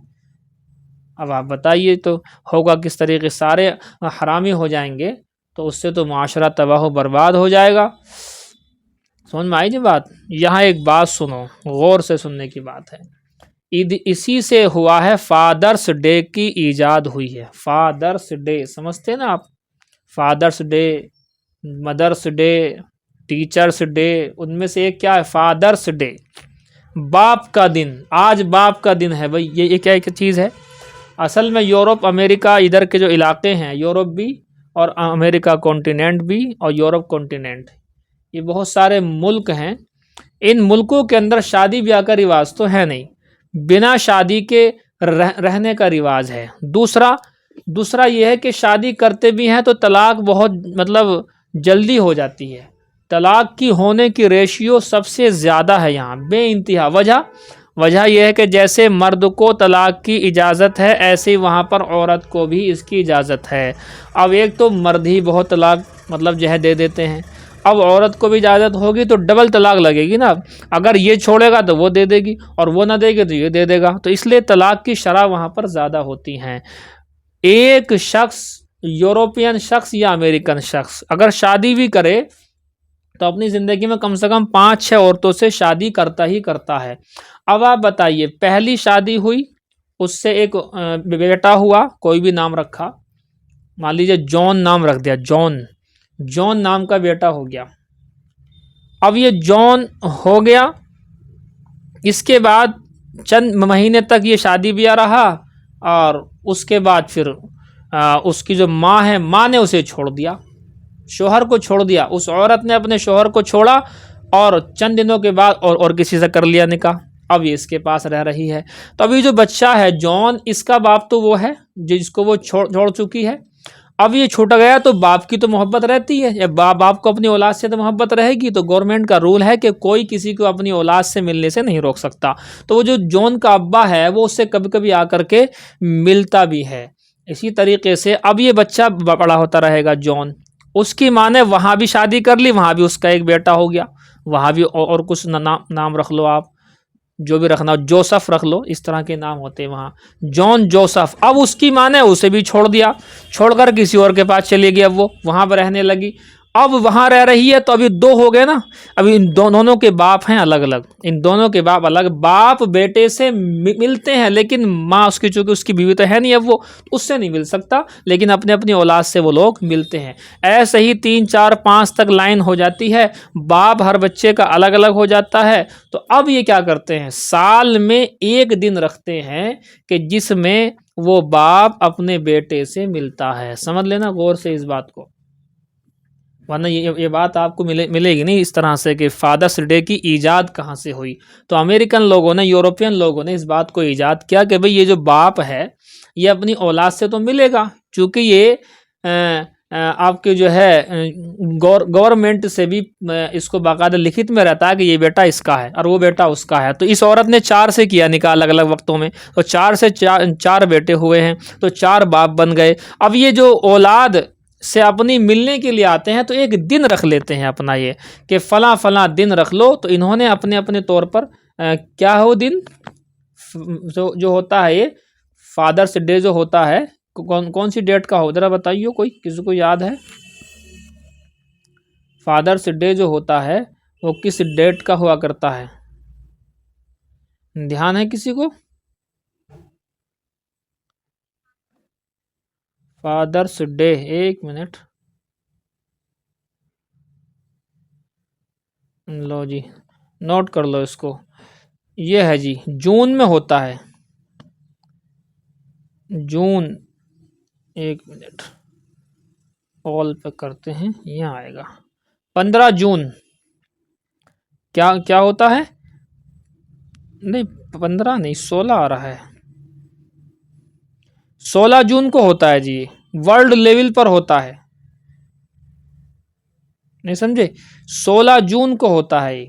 اب آپ بتائیے تو ہوگا کس طریقے؟ سارے حرامی ہو جائیں گے تو اس سے تو معاشرہ تباہ و برباد ہو جائے گا۔ سمجھ میں آئی جی بات؟ یہاں ایک بات سنو، غور سے سننے کی بات ہے۔ اسی سے ہوا ہے فادرس ڈے کی ایجاد ہوئی ہے۔ فادرس ڈے سمجھتے ہیں نا آپ؟ فادرس ڈے، مدرس ڈے، ٹیچرس ڈے، ان میں سے ایک کیا ہے؟ فادرس ڈے، باپ کا دن۔ آج باپ کا دن ہے بھائی، یہ کیا ایک چیز ہے؟ اصل میں یورپ امریکہ ادھر کے جو علاقے ہیں، یورپ بھی اور امریکہ کانٹیننٹ بھی اور یورپ کانٹیننٹ، یہ بہت سارے ملک ہیں۔ ان ملکوں کے اندر شادی بیاہ کا رواج تو ہے نہیں، بنا شادی کے رہنے کا رواج ہے۔ دوسرا یہ ہے کہ شادی کرتے بھی ہیں تو طلاق بہت جلدی ہو جاتی ہے۔ طلاق کی ہونے کی ریشیو سب سے زیادہ ہے یہاں، بے انتہا۔ وجہ یہ ہے کہ جیسے مرد کو طلاق کی اجازت ہے، ایسے وہاں پر عورت کو بھی اس کی اجازت ہے۔ اب ایک تو مرد ہی بہت طلاق دے دیتے ہیں، اب عورت کو بھی اجازت ہوگی تو ڈبل طلاق لگے گی نا۔ اگر یہ چھوڑے گا تو وہ دے دے گی، اور وہ نہ دے گی تو یہ دے دے گا، تو اس لیے طلاق کی شرح وہاں پر زیادہ ہوتی ہیں۔ ایک شخص، یورپین شخص یا امریکن شخص اگر شادی بھی کرے تو اپنی زندگی میں کم سے کم 5-6 عورتوں سے شادی کرتا ہی کرتا ہے۔ اب آپ بتائیے، پہلی شادی ہوئی، اس سے ایک بیٹا ہوا، کوئی بھی نام رکھا، مان لیجیے جون نام رکھ دیا، جون نام کا بیٹا ہو گیا۔ اب یہ جون ہو گیا، اس کے بعد چند مہینے تک یہ شادی بیاہ رہا، اور اس کے بعد پھر اس کی جو ماں ہے، ماں نے اسے چھوڑ دیا، شوہر کو چھوڑ دیا۔ اس عورت نے اپنے شوہر کو چھوڑا اور چند دنوں کے بعد اور کسی سے کر لیا نکاح۔ اب یہ اس کے پاس رہ رہی ہے۔ تو ابھی جو بچہ ہے جون، اس کا باپ تو وہ ہے جس کو وہ چھوڑ چکی ہے۔ اب یہ چھوٹا گیا تو باپ کی تو محبت رہتی ہے، یا باپ کو اپنی اولاد سے تو محبت رہے گی، تو گورنمنٹ کا رول ہے کہ کوئی کسی کو اپنی اولاد سے ملنے سے نہیں روک سکتا۔ تو وہ جو جون کا ابا ہے وہ اس سے کبھی کبھی آ کر کے ملتا بھی ہے۔ اسی طریقے سے اب یہ بچہ بڑا ہوتا رہے گا جون، اس کی ماں نے وہاں بھی شادی کر لی، وہاں بھی اس کا ایک بیٹا ہو گیا، وہاں بھی اور کچھ نام رکھ لو آپ، جو بھی رکھنا، جوسف رکھ لو، اس طرح کے نام ہوتے ہیں وہاں، جون جوسف۔ اب اس کی ماں نے اسے بھی چھوڑ دیا، چھوڑ کر کسی اور کے پاس چلی گئی، اب وہ وہاں پر رہنے لگی۔ اب وہاں رہ رہی ہے تو ابھی 2 ہو گئے نا، ابھی ان دونوں کے باپ ہیں الگ الگ، ان دونوں کے باپ الگ، باپ بیٹے سے ملتے ہیں، لیکن ماں اس کی، چونکہ اس کی بیوی تو ہے نہیں اب، وہ اس سے نہیں مل سکتا، لیکن اپنی اولاد سے وہ لوگ ملتے ہیں۔ ایسے ہی 3 4 5 تک لائن ہو جاتی ہے، باپ ہر بچے کا الگ الگ ہو جاتا ہے۔ تو اب یہ کیا کرتے ہیں، سال میں ایک دن رکھتے ہیں کہ جس میں وہ باپ اپنے بیٹے سے ملتا ہے۔ سمجھ لینا غور سے اس بات کو، ورنہ یہ بات آپ کو ملے گی نہیں اس طرح سے کہ فادرس ڈے کی ایجاد کہاں سے ہوئی۔ تو امریکن لوگوں نے، یورپین لوگوں نے اس بات کو ایجاد کیا کہ بھئی یہ جو باپ ہے یہ اپنی اولاد سے تو ملے گا، چونکہ یہ آپ کے جو ہے گورنمنٹ سے بھی اس کو باقاعدہ لکھت میں رہتا ہے کہ یہ بیٹا اس کا ہے اور وہ بیٹا اس کا ہے۔ تو اس عورت نے 4 سے کیا نکاح الگ الگ وقتوں میں، تو 4 سے 4 بیٹے ہوئے ہیں، تو 4 باپ بن گئے۔ اب یہ جو اولاد سے اپنی ملنے کے لیے آتے ہیں تو ایک دن رکھ لیتے ہیں اپنا، یہ کہ فلاں دن رکھ لو۔ تو انہوں نے اپنے طور پر کیا ہو دن جو ہوتا ہے، یہ فادرس ڈے جو ہوتا ہے، کون سی ڈیٹ کا ہو، ذرا بتائیے، کوئی کسی کو یاد ہے؟ فادرس ڈے جو ہوتا ہے وہ کس ڈیٹ کا ہوا کرتا ہے؟ دھیان ہے کسی کو؟ فادرس ڈے، ایک منٹ، لو جی نوٹ کر لو اس کو، یہ ہے جی جون میں ہوتا ہے، جون، ایک منٹ آل پہ کرتے ہیں، یہاں آئے گا 15 جون۔ کیا ہوتا ہے؟ نہیں 15 نہیں، 16 آ رہا ہے، 16 جون کو ہوتا ہے جی، ورلڈ لیول پر ہوتا ہے، نہیں سمجھے؟ 16 جون کو ہوتا ہے،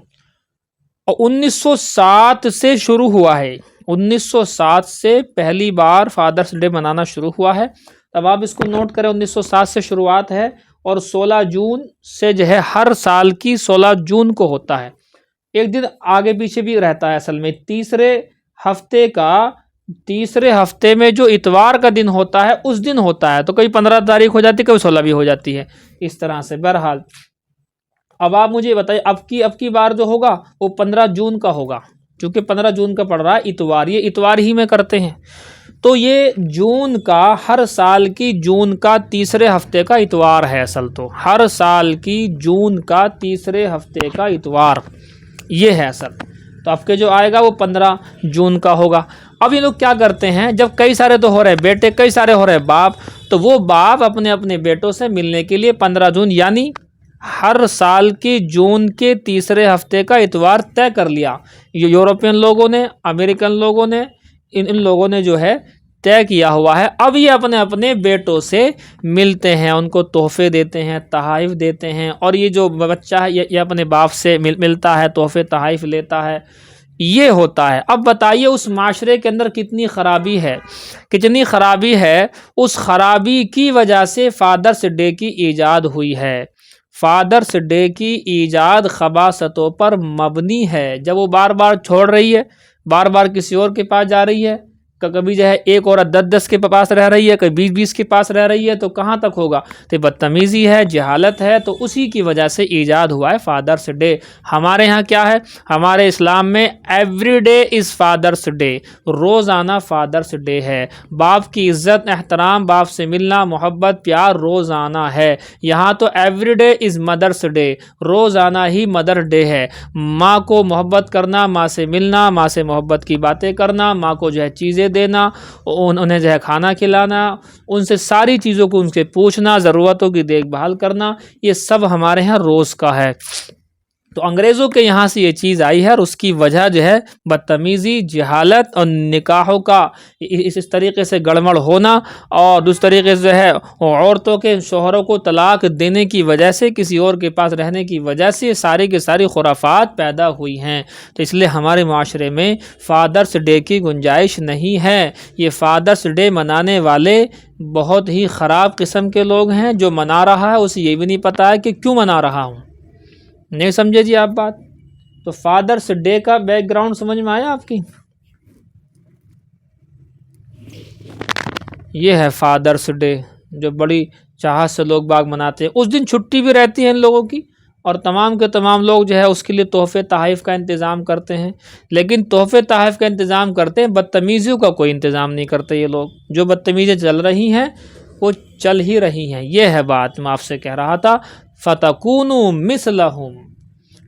اور 1907 سے شروع ہوا ہے، 1907 سے پہلی بار فادرس ڈے منانا شروع ہوا ہے۔ اب آپ اس کو نوٹ کریں، 1907 سے شروعات ہے، اور 16 جون سے جو ہے ہر سال کی 16 جون کو ہوتا ہے۔ ایک دن آگے پیچھے بھی رہتا ہے، اصل میں تیسرے ہفتے کا تیسرے ہفتے میں جو اتوار کا دن ہوتا ہے اس دن ہوتا ہے، تو کبھی 15 تاریخ ہو جاتی ہے، کبھی 16 بھی ہو جاتی ہے، اس طرح سے۔ بہرحال اب آپ مجھے بتائیے، اب کی بار جو ہوگا وہ 15 جون کا ہوگا، چونکہ 15 جون کا پڑ رہا ہے اتوار، یہ اتوار ہی میں کرتے ہیں، تو یہ جون کا ہر سال کی جون کا تیسرے ہفتے کا اتوار ہے، اصل تو ہر سال کی جون کا تیسرے ہفتے کا اتوار یہ ہے اصل۔ تو اب کے جو آئے گا وہ 15 جون کا ہوگا۔ اب یہ لوگ کیا کرتے ہیں، جب کئی سارے تو ہو رہے بیٹے، کئی سارے ہو رہے باپ، تو وہ باپ اپنے اپنے بیٹوں سے ملنے کے لیے 15 جون یعنی ہر سال کی جون کے تیسرے ہفتے کا اتوار طے کر لیا۔ یورپین لوگوں نے، امریکن لوگوں نے، ان لوگوں نے جو ہے طے کیا ہوا ہے۔ اب یہ اپنے اپنے بیٹوں سے ملتے ہیں، ان کو تحفے دیتے ہیں، تحائف دیتے ہیں، اور یہ جو بچہ ہے یہ اپنے باپ سے ملتا ہے، تحفے تحائف لیتا ہے، یہ ہوتا ہے۔ اب بتائیے اس معاشرے کے اندر کتنی خرابی ہے، کتنی خرابی ہے۔ اس خرابی کی وجہ سے فادرس ڈے کی ایجاد ہوئی ہے۔ فادرس ڈے کی ایجاد خباثتوں پر مبنی ہے۔ جب وہ بار بار چھوڑ رہی ہے، بار بار کسی اور کے پاس جا رہی ہے، کبھی جو ہے ایک عورت 10 کے پاس رہ رہی ہے، کبھی 20 کے پاس رہ رہی ہے، تو کہاں تک ہوگا؟ تو بدتمیزی ہے، جہالت ہے، تو اسی کی وجہ سے ایجاد ہوا ہے فادرس ڈے۔ ہمارے ہاں کیا ہے؟ ہمارے اسلام میں every day is fathers day, روزانہ فادرس ڈے ہے۔ باپ کی عزت، احترام، باپ سے ملنا، محبت، پیار روزانہ ہے۔ یہاں تو ایوری ڈے از مدرس ڈے، روزانہ ہی مدر ڈے ہے۔ ماں کو محبت کرنا، ماں سے ملنا، ماں سے محبت کی باتیں کرنا، ماں کو جو ہے چیزیں دینا، انہیں جو ہے کھانا کھلانا، ان سے ساری چیزوں کو ان سے پوچھنا، ضرورتوں کی دیکھ بھال کرنا، یہ سب ہمارے ہاں روز کا ہے۔ تو انگریزوں کے یہاں سے یہ چیز آئی ہے، اور اس کی وجہ جو ہے بدتمیزی، جہالت اور نکاحوں کا اس طریقے سے گڑبڑ ہونا، اور دوسرے طریقے سے جو ہے عورتوں کے شوہروں کو طلاق دینے کی وجہ سے، کسی اور کے پاس رہنے کی وجہ سے ساری کی ساری خرافات پیدا ہوئی ہیں۔ تو اس لیے ہمارے معاشرے میں فادرس ڈے کی گنجائش نہیں ہے۔ یہ فادرس ڈے منانے والے بہت ہی خراب قسم کے لوگ ہیں۔ جو منا رہا ہے اسے یہ بھی نہیں پتہ ہے کہ کیوں منا رہا ہوں۔ نہیں سمجھے جی آپ بات؟ تو فادرس ڈے کا بیک گراؤنڈ سمجھ میں آیا آپ کی؟ یہ ہے فادرس ڈے، جو بڑی چاہت سے لوگ باغ مناتے ہیں۔ اس دن چھٹی بھی رہتی ہے ان لوگوں کی، اور تمام کے تمام لوگ جو ہے اس کے لیے تحفے تحائف کا انتظام کرتے ہیں۔ لیکن تحفے تحائف کا انتظام کرتے ہیں، بدتمیزیوں کا کوئی انتظام نہیں کرتے۔ یہ لوگ جو بدتمیزیں چل رہی ہیں وہ چل ہی رہی ہیں۔ یہ ہے بات میں آپ سے کہہ رہا تھا، فَتَكُونُوا مِثْلَهُمْ،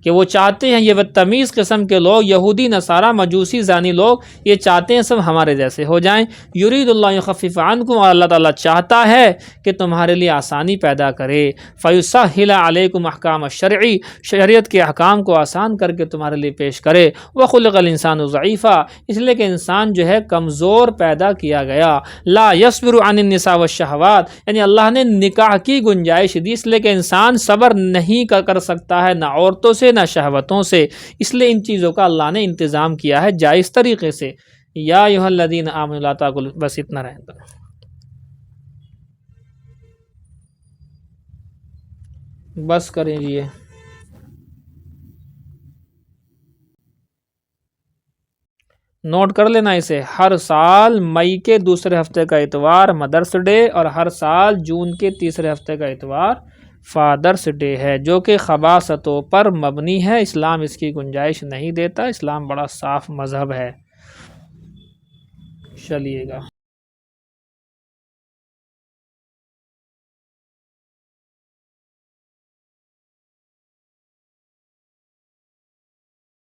کہ وہ چاہتے ہیں، یہ بدتمیز قسم کے لوگ، یہودی نصارہ مجوسی زانی لوگ، یہ چاہتے ہیں سب ہمارے جیسے ہو جائیں۔ یرید اللہ یخفف عنکم، اور اللہ تعالیٰ چاہتا ہے کہ تمہارے لیے آسانی پیدا کرے۔ فیسہل علیکم احکام الشرعی، شریعت کے احکام کو آسان کر کے تمہارے لیے پیش کرے۔ وخلق الانسان ضعیفا، اس لیے کہ انسان جو ہے کمزور پیدا کیا گیا۔ لا یصبر عن النساء والشہوات، یعنی اللہ نے نکاح کی گنجائش دی، اس لیے کہ انسان صبر نہیں کر سکتا ہے، نہ عورتوں سے نہ شہوتوں سے، اس لیے ان چیزوں کا اللہ نے انتظام کیا ہے جائز طریقے سے۔ یا ایھا الذین آمنوا لا تاکلوا، بس اتنا رہتا، بس کریں یہ۔ نوٹ کر لینا اسے، ہر سال مئی کے دوسرے ہفتے کا اتوار مدرس ڈے، اور ہر سال جون کے تیسرے ہفتے کا اتوار فادرس ڈے ہے، جو کہ خباثتوں پر مبنی ہے۔ اسلام اس کی گنجائش نہیں دیتا، اسلام بڑا صاف مذہب ہے۔ چلیے گا۔